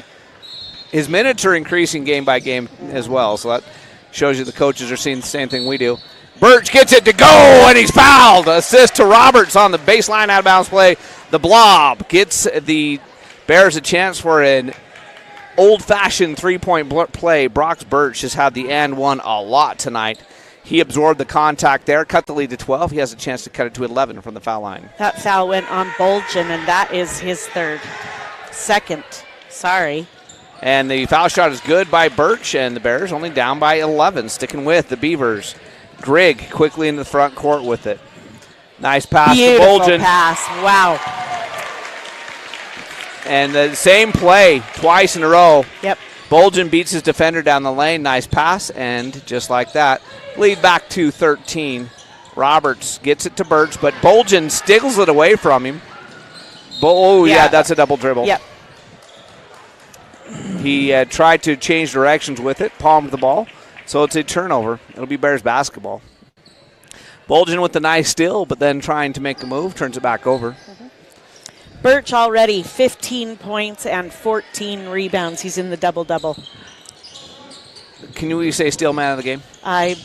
N: His minutes are increasing game by game as well, so that shows you the coaches are seeing the same thing we do. Birch gets it to go, and he's fouled. Assist to Roberts on the baseline out of bounds play. The blob gets the Bears a chance for an old-fashioned three-point play. Brock Birch has had the and one a lot tonight. He absorbed the contact there, cut the lead to 12. He has a chance to cut it to 11 from the foul line.
O: That foul went on Bolgen, and that is his second. Sorry.
N: And the foul shot is good by Birch, and the Bears only down by 11, sticking with the Beavers. Grigg quickly in the front court with it. Nice pass
O: Beautiful
N: to Bolgen.
O: pass. Wow.
N: And the same play twice in a row.
O: Yep.
N: Bolgen beats his defender down the lane. Nice pass, and just like that, lead back to 13. Roberts gets it to Birch, but Bolgen stiggles it away from him. Yeah, that's a double dribble.
O: Yep.
N: He tried to change directions with it, palmed the ball, so it's a turnover. It'll be Bears basketball. Bolgen with the nice steal, but then trying to make a move, turns it back over.
O: Birch already 15 points and 14 rebounds. He's in the double-double.
N: Can you say steal man of the game?
O: I'm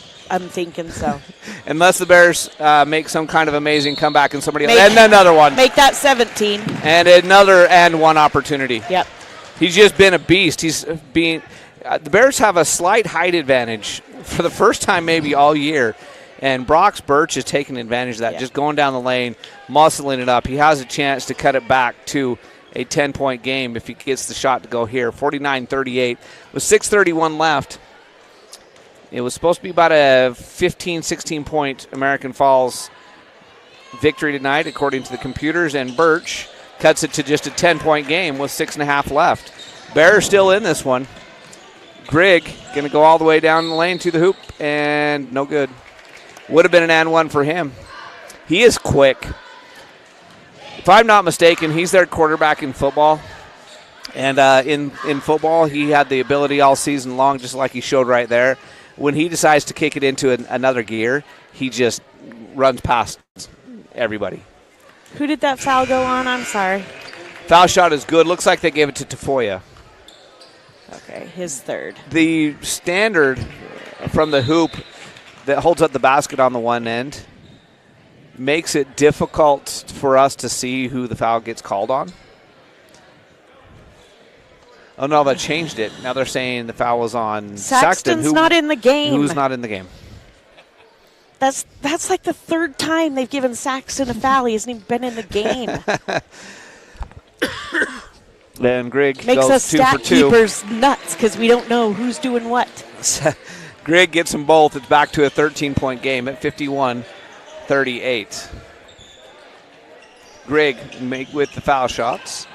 O: thinking so.
N: Unless the Bears make some kind of amazing comeback and somebody else. And another one.
O: Make that 17.
N: And another and one opportunity.
O: Yep.
N: He's just been a beast. The Bears have a slight height advantage for the first time maybe all year. And Brox Birch is taking advantage of that, just going down the lane, muscling it up. He has a chance to cut it back to a 10-point game if he gets the shot to go here. 49-38 with 6:31 left. It was supposed to be about a 15, 16-point American Falls victory tonight, according to the computers, and Birch cuts it to just a 10-point game with 6.5 left. Bears still in this one. Grigg going to go all the way down the lane to the hoop, and no good. Would have been an and one for him. He is quick. If I'm not mistaken, he's their quarterback in football. And in football, he had the ability all season long, just like he showed right there. When he decides to kick it into another gear, he just runs past everybody.
O: Who did that foul go on? I'm sorry.
N: Foul shot is good. Looks like they gave it to Tafoya.
O: Okay, his third.
N: The standard from the hoop that holds up the basket on the one end makes it difficult for us to see who the foul gets called on. Oh, no, they changed it. Now they're saying the foul was on Saxton.
O: Saxton's not in the game.
N: Who's not in the game?
O: That's like the third time they've given Saxton a foul. He hasn't even been in the game.
N: Then Grigg
O: Makes
N: goes
O: us
N: 2 for
O: stat
N: 2.
O: keepers nuts because we don't know who's doing what.
N: Grigg gets them both. It's back to a 13-point game at 51-38. Grigg with the foul shots.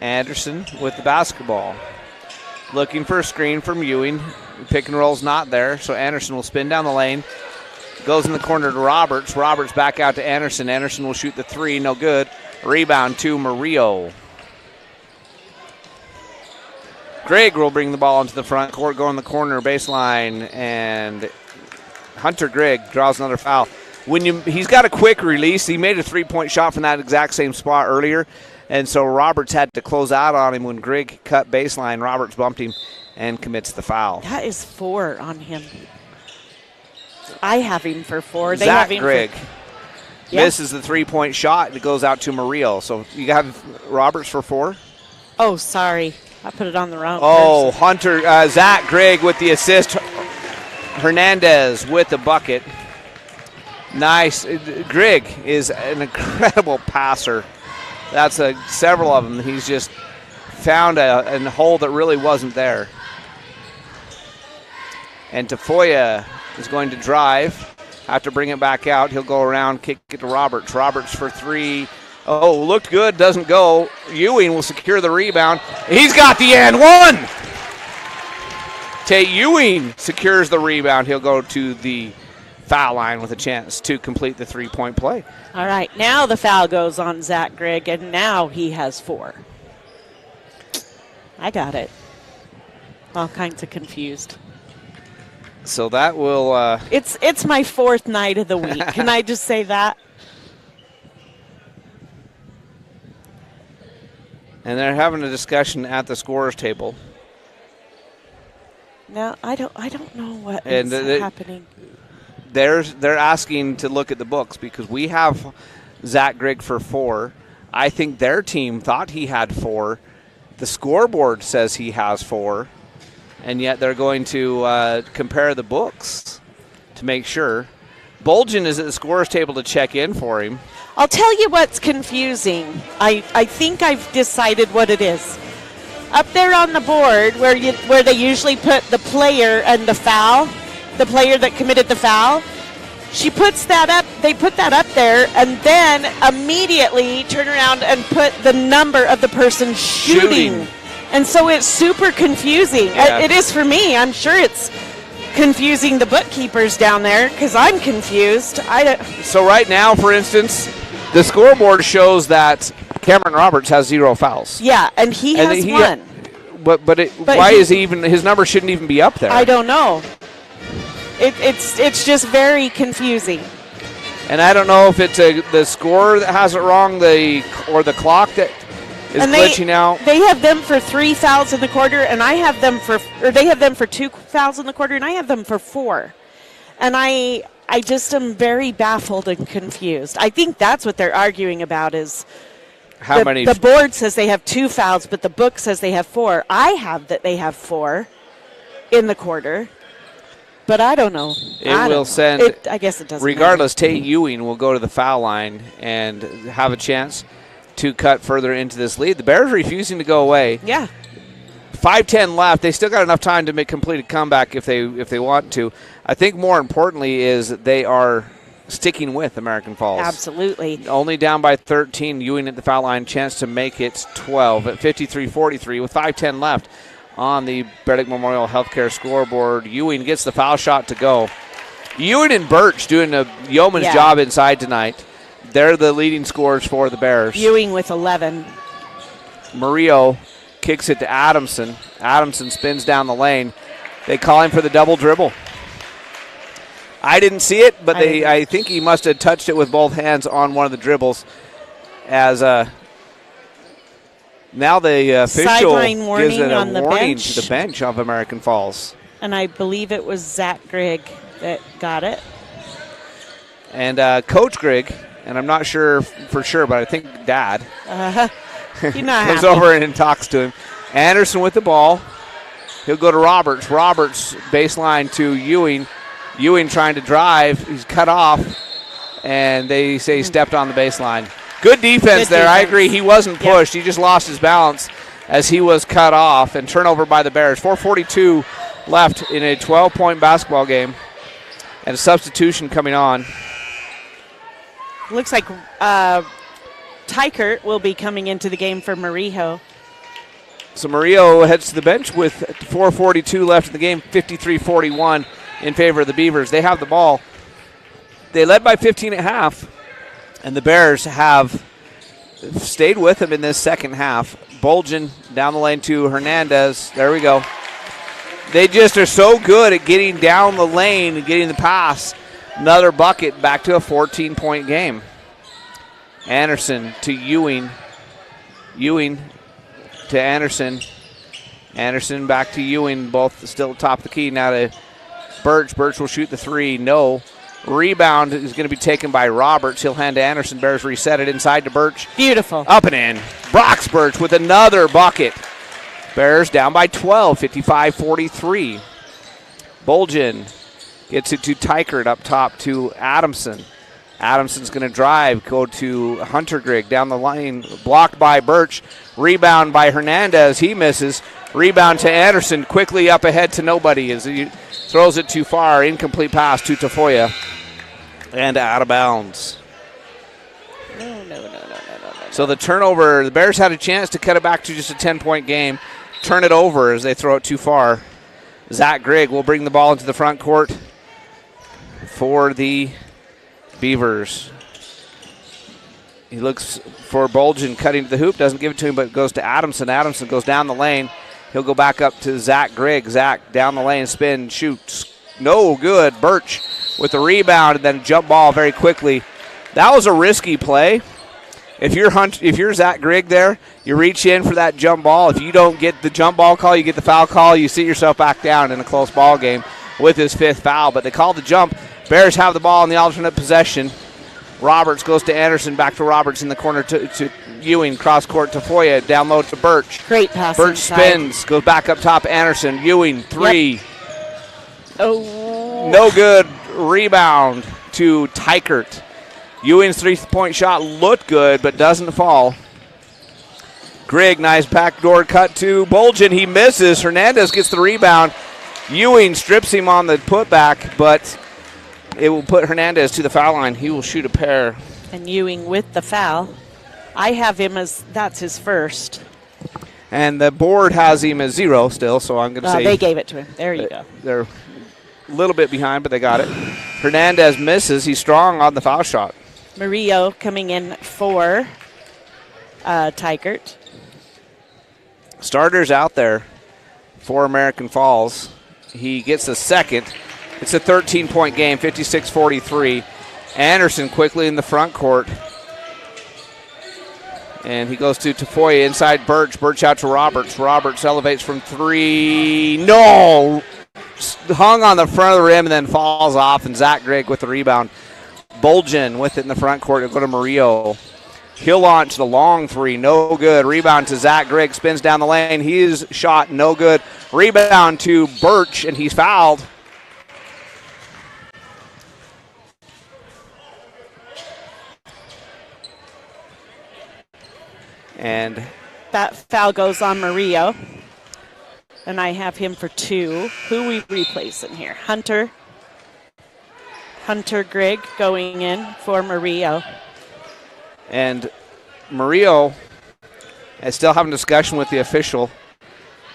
N: Anderson with the basketball. Looking for a screen from Ewing. Pick and roll's not there, so Anderson will spin down the lane. Goes in the corner to Roberts. Roberts back out to Anderson. Anderson will shoot the three. No good. Rebound to Murillo. Grigg will bring the ball into the front court, go in the corner baseline, and Hunter Grigg draws another foul. He's got a quick release. He made a three-point shot from that exact same spot earlier, and so Roberts had to close out on him when Grigg cut baseline. Roberts bumped him and commits the foul.
O: That is 4 on him. I have him for 4. They
N: Zach
O: have him
N: Grigg
O: Yep.
N: misses the three-point shot, and it goes out to Murillo. So you have Roberts for 4?
O: Oh, sorry. I put it on the wrong
N: Oh,
O: person.
N: Hunter, Zach Grigg with the assist. Hernandez with the bucket. Nice. Grigg is an incredible passer. That's several of them. He's just found a hole that really wasn't there. And Tafoya is going to drive. Have to bring it back out. He'll go around, kick it to Roberts. Roberts for 3. Oh, looked good, doesn't go. Ewing will secure the rebound. He's got the and one. Tate Ewing secures the rebound. He'll go to the foul line with a chance to complete the three-point play.
O: All right, now the foul goes on Zach Grigg, and now he has 4. I got it. All kinds of confused.
N: So that will...
O: It's my 4th night of the week. Can I just say that?
N: And they're having a discussion at the scorer's table.
O: No, I don't know what
N: And
O: is happening.
N: They're asking to look at the books because we have Zach Grigg for 4. I think their team thought he had 4. The scoreboard says he has 4. And yet they're going to compare the books to make sure. Bolgen is at the scorer's table to check in for him.
O: I'll tell you what's confusing. I think I've decided what it is. Up there on the board where they usually put the player and the foul, the player that committed the foul, she puts that up. They put that up there, and then immediately turn around and put the number of the person shooting. And so it's super confusing.
N: Yeah.
O: It is for me. I'm sure it's confusing the bookkeepers down there because I'm confused.
N: So right now, for instance, the scoreboard shows that Cameron Roberts has 0 fouls.
O: Yeah, and he has one.
N: But why is he even? His number shouldn't even be up there.
O: I don't know. It's just very confusing.
N: And I don't know if it's the scorer that has it wrong, or the clock that is glitching out.
O: They have them for 3 fouls in the quarter, and they have them for 2 fouls in the quarter, and I have them for 4. And I just am very baffled and confused. I think that's what they're arguing about is
N: how many.
O: The board says they have 2 fouls, but the book says they have 4. I have that they have 4 in the quarter. But I don't know. I guess it doesn't.
N: Regardless, Tate Ewing will go to the foul line and have a chance to cut further into this lead. The Bears refusing to go away.
O: Yeah.
N: 5:10 left. They still got enough time to make complete a comeback if they want to. I think more importantly is they are sticking with American Falls.
O: Absolutely.
N: Only down by 13. Ewing at the foul line, chance to make it 12 at 53-43 with 5:10 left. On the Bear Lake Memorial Healthcare scoreboard, Ewing gets the foul shot to go. Ewing and Birch doing a yeoman's job inside tonight. They're the leading scorers for the Bears.
O: Ewing with 11.
N: Murillo kicks it to Adamson. Adamson spins down the lane. They call him for the double dribble. I didn't see it, but I think he must have touched it with both hands on one of the dribbles. As now the official gives it a warning to the bench of American Falls.
O: And I believe it was Zach Grigg that got it.
N: And Coach Grigg, and I'm not sure for sure, but I think Dad
O: He's not
N: comes
O: happy.
N: over and talks to him. Anderson with the ball. He'll go to Roberts. Roberts baseline to Ewing. Ewing trying to drive. He's cut off, and they say he stepped on the baseline. Good defense there. I agree. He wasn't pushed. He just lost his balance as he was cut off, and turnover by the Bears. 4:42 left in a 12-point basketball game, and a substitution coming on.
O: Looks like Tykert will be coming into the game for Murillo.
N: So Murillo heads to the bench with 4:42 left in the game, 53-41 in favor of the Beavers. They have the ball. They led by 15 at half, and the Bears have stayed with them in this second half. Bolgen down the lane to Hernandez. There we go. They just are so good at getting down the lane and getting the pass. Another bucket, back to a 14-point game. Anderson to Ewing. Ewing to Anderson. Anderson back to Ewing, both still top of the key. Now to Birch. Birch will shoot the three. No. Rebound is going to be taken by Roberts. He'll hand to Anderson. Bears reset it inside to Birch.
O: Beautiful.
N: Up and in. Brox Birch with another bucket. Bears down by 12, 55-43. Bolgen gets it to Tykert up top to Adamson. Adamson's going to drive, go to Hunter Grigg down the lane, blocked by Birch. Rebound by Hernandez. He misses. Rebound to Anderson, quickly up ahead to nobody as he throws it too far. Incomplete pass to Tafoya. And out of bounds.
O: No.
N: So the turnover, the Bears had a chance to cut it back to just a 10-point game. Turn it over as they throw it too far. Zach Grigg will bring the ball into the front court for the Beavers. He looks for Bolgen cutting to the hoop, doesn't give it to him, but goes to Adamson. Adamson goes down the lane. He'll go back up to Zach Grigg. Zach down the lane, spin, shoots. No good. Birch with the rebound and then jump ball very quickly. That was a risky play. If you're Zach Grigg there, you reach in for that jump ball. If you don't get the jump ball call, you get the foul call, you sit yourself back down in a close ball game with his fifth foul. But they called the jump. Bears have the ball in the alternate possession. Roberts goes to Anderson, back to Roberts in the corner to Ewing, cross court to Foya, down low to Birch.
O: Great pass.
N: Birch
O: inside.
N: spins, goes back up top. Anderson, Ewing, three.
O: Yep. Oh.
N: No good. Rebound to Tykert. Ewing's three-point shot looked good, but doesn't fall. Grigg, nice backdoor cut to Bolgen. He misses. Hernandez gets the rebound. Ewing strips him on the putback, but it will put Hernandez to the foul line. He will shoot a pair.
O: And Ewing with the foul. I have him as that's his first.
N: And the board has him as 0 still, so I'm going to say.
O: They gave it to him. There you go.
N: They're a little bit behind, but they got it. Hernandez misses. He's strong on the foul shot.
O: Murillo coming in for Teichert.
N: Starters out there for American Falls. He gets a second. It's a 13-point game, 56-43. Anderson quickly in the front court. And he goes to Tafoya inside Birch. Birch out to Roberts. Roberts elevates from 3. No! Hung on the front of the rim and then falls off. And Zach Grigg with the rebound. Bolgen with it in the front court. It'll go to Murillo. He'll launch the long 3. No good. Rebound to Zach Grigg. Spins down the lane. He's shot. No good. Rebound to Birch, and he's fouled. And
O: that foul goes on Murillo. And I have him for 2. Who we replacing here? Hunter Grigg going in for Murillo.
N: And Murillo is still having a discussion with the official.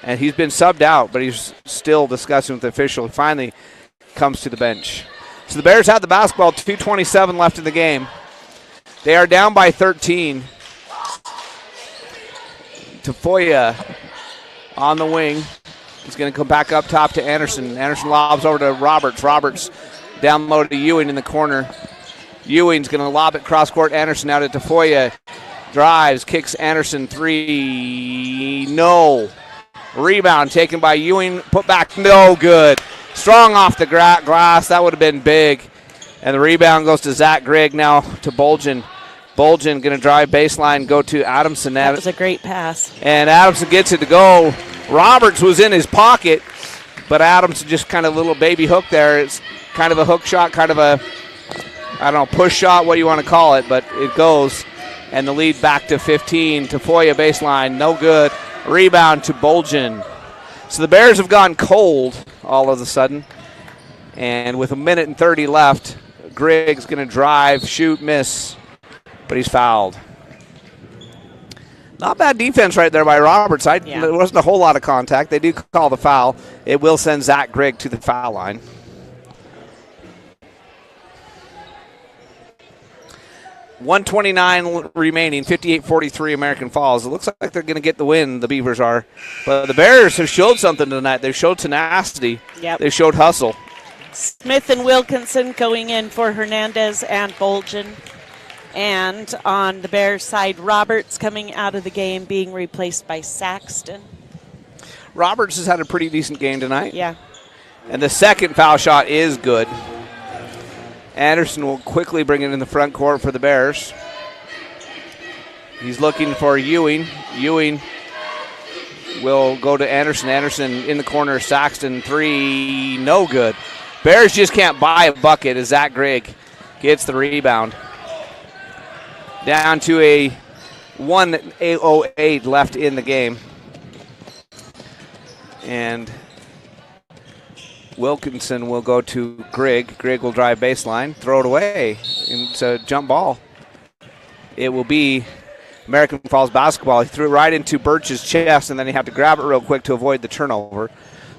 N: And he's been subbed out, but he's still discussing with the official. He finally comes to the bench. So the Bears have the basketball, 2:27 left in the game. They are down by 13. Tafoya on the wing. He's going to come back up top to Anderson. Anderson lobs over to Roberts. Roberts down low to Ewing in the corner. Ewing's going to lob it cross court. Anderson out at Tafoya. Drives, kicks Anderson 3. No. Rebound taken by Ewing. Put back, no good. Strong off the glass. That would have been big. And the rebound goes to Zach Grigg now to Bolgen. Bolgen going to drive baseline, go to Adamson.
O: That was a great pass.
N: And Adamson gets it to go. Roberts was in his pocket, but Adamson just kind of a little baby hook there. It's kind of a hook shot, kind of a, I don't know, push shot, what do you want to call it, but it goes. And the lead back to 15. Tafoya baseline, no good. Rebound to Bolgen. So the Bears have gone cold all of a sudden. And with 1:30 left, Grigg's going to drive, shoot, miss. But he's fouled. Not bad defense right there by Roberts. There wasn't a whole lot of contact. They do call the foul. It will send Zach Grigg to the foul line. .129 remaining, 58-43 American Falls. It looks like they're going to get the win, the Beavers are. But the Bears have showed something tonight. They've showed tenacity.
O: Yep.
N: They showed hustle.
O: Smith and Wilkinson going in for Hernandez and Bolgen. And on the Bears side, Roberts coming out of the game, being replaced by Saxton.
N: Roberts has had a pretty decent game tonight.
O: Yeah.
N: And the second foul shot is good. Anderson will quickly bring it in the front court for the Bears. He's looking for Ewing. Ewing will go to Anderson. Anderson in the corner. Saxton 3, no good. Bears just can't buy a bucket as Zach Grigg gets the rebound. Down to a 1:08 left in the game. And Wilkinson will go to Grigg. Grigg will drive baseline, throw it away. It's a jump ball. It will be American Falls basketball. He threw it right into Birch's chest, and then he had to grab it real quick to avoid the turnover.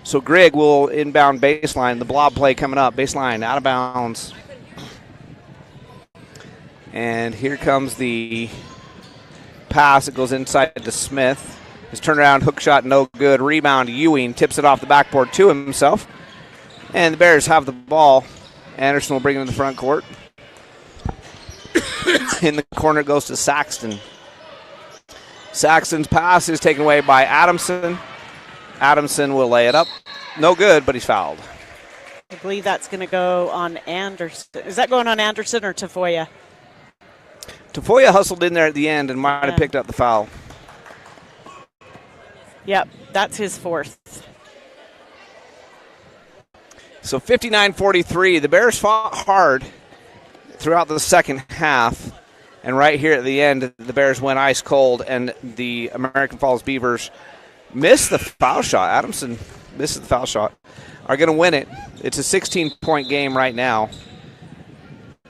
N: So Grigg will inbound baseline. The blob play coming up. Baseline, out of bounds. And here comes the pass. It goes inside to Smith. His turnaround hook shot, no good. Rebound, Ewing tips it off the backboard to himself. And the Bears have the ball. Anderson will bring it in the front court. In the corner goes to Saxton. Saxton's pass is taken away by Adamson. Adamson will lay it up. No good, but he's fouled.
O: I believe that's going to go on Anderson. Is that going on Anderson or Tafoya?
N: Tafoya hustled in there at the end and might have picked up the foul.
O: Yep, that's his fourth.
N: So 59-43. The Bears fought hard throughout the second half. And right here at the end, the Bears went ice cold, and the American Falls Beavers missed the foul shot. Adamson misses the foul shot. Are going to win it. It's a 16-point game right now.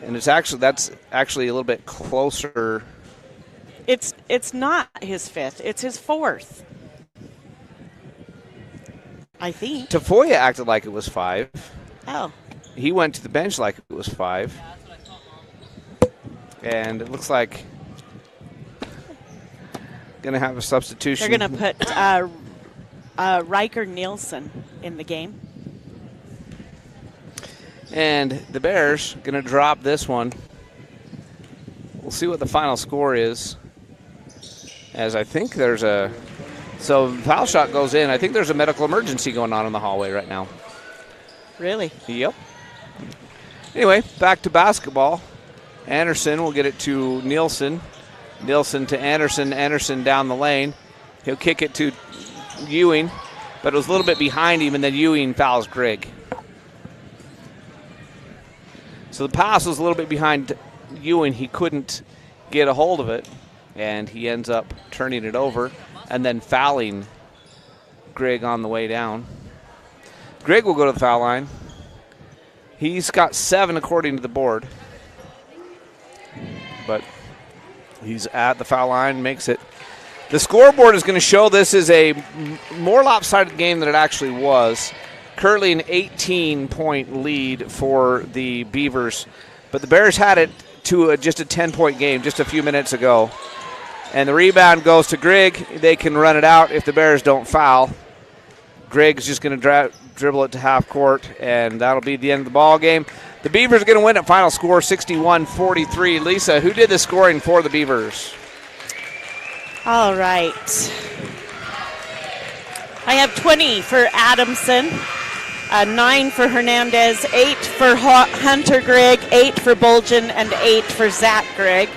N: And that's actually a little bit closer.
O: It's not his 5th. It's his 4th. I think.
N: Tafoya acted like it was 5.
O: Oh.
N: He went to the bench like it was 5. And it looks like going to have a substitution.
O: They're going to put Riker Nielsen in the game.
N: And the Bears going to drop this one. We'll see what the final score is. As I think there's a... So foul shot goes in. I think there's a medical emergency going on in the hallway right now.
O: Really?
N: Yep. Anyway, back to basketball. Anderson will get it to Nielsen. Nielsen to Anderson. Anderson down the lane. He'll kick it to Ewing, but it was a little bit behind him, and then Ewing fouls Grigg. So the pass was a little bit behind Ewing. He couldn't get a hold of it, and he ends up turning it over and then fouling Grigg on the way down. Grigg will go to the foul line. He's got 7 according to the board, but he's at the foul line, makes it. The scoreboard is going to show this is a more lopsided game than it actually was. Currently an 18-point lead for the Beavers, but the Bears had it to just a 10-point game just a few minutes ago. And the rebound goes to Grigg. They can run it out if the Bears don't foul. Grigg's just going to dribble it to half court, and that'll be the end of the ball game. The Beavers are going to win at final score 61-43. Lisa, who did the scoring for the Beavers?
O: All right. I have 20 for Adamson, 9 for Hernandez, 8 for Hunter Grigg, 8 for Bolgen, and 8 for Zach Grigg.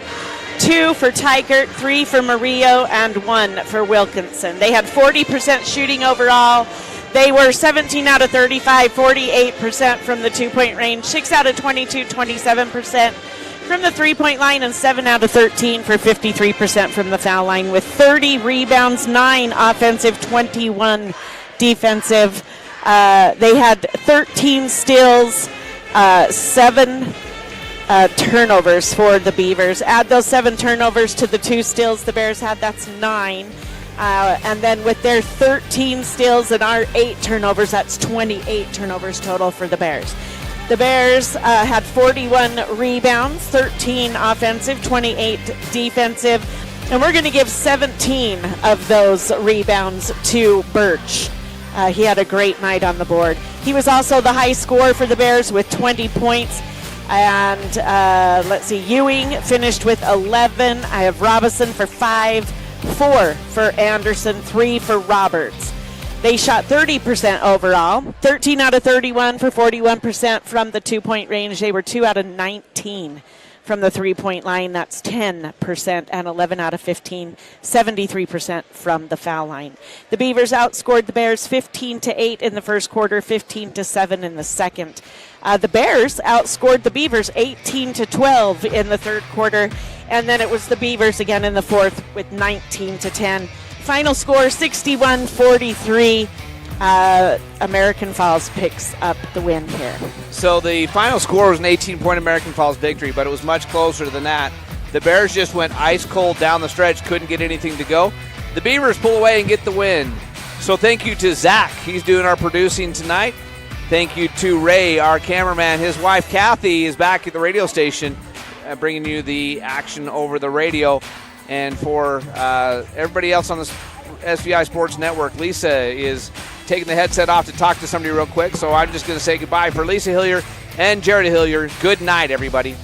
O: 2 for Tykert, 3 for Murillo, and 1 for Wilkinson. They had 40% shooting overall. They were 17 out of 35, 48% from the 2-point range, 6 out of 22, 27% from the 3-point line, and 7 out of 13 for 53% from the foul line, with 30 rebounds, 9 offensive, 21 defensive. They had 13 steals, 7 turnovers for the Beavers. Add those 7 turnovers to the 2 steals the Bears had, that's 9. And then with their 13 steals and our 8 turnovers, that's 28 turnovers total for the Bears. The Bears had 41 rebounds, 13 offensive, 28 defensive, and we're going to give 17 of those rebounds to Birch. He had a great night on the board. He was also the high scorer for the Bears with 20 points. And let's see, Ewing finished with 11. I have Robinson for 5, 4 for Anderson, 3 for Roberts. They shot 30% overall, 13 out of 31 for 41% from the 2-point range. They were 2 out of 19 from the 3-point line. That's 10%, and 11 out of 15, 73% from the foul line. The Beavers outscored the Bears 15-8 in the first quarter, 15-7 in the second. The Bears outscored the Beavers 18-12 in the third quarter, and then it was the Beavers again in the fourth with 19-10. Final score 61-43. American Falls picks up the win here.
N: So the final score was an 18-point American Falls victory, but it was much closer than that. The Bears just went ice cold down the stretch, couldn't get anything to go. The Beavers pull away and get the win. So thank you to Zach. He's doing our producing tonight. Thank you to Ray, our cameraman. His wife, Kathy, is back at the radio station bringing you the action over the radio. And for everybody else on the SVI Sports Network, Lisa is taking the headset off to talk to somebody real quick. So I'm just going to say goodbye for Lisa Hillier and Jared Hillier. Good night, everybody.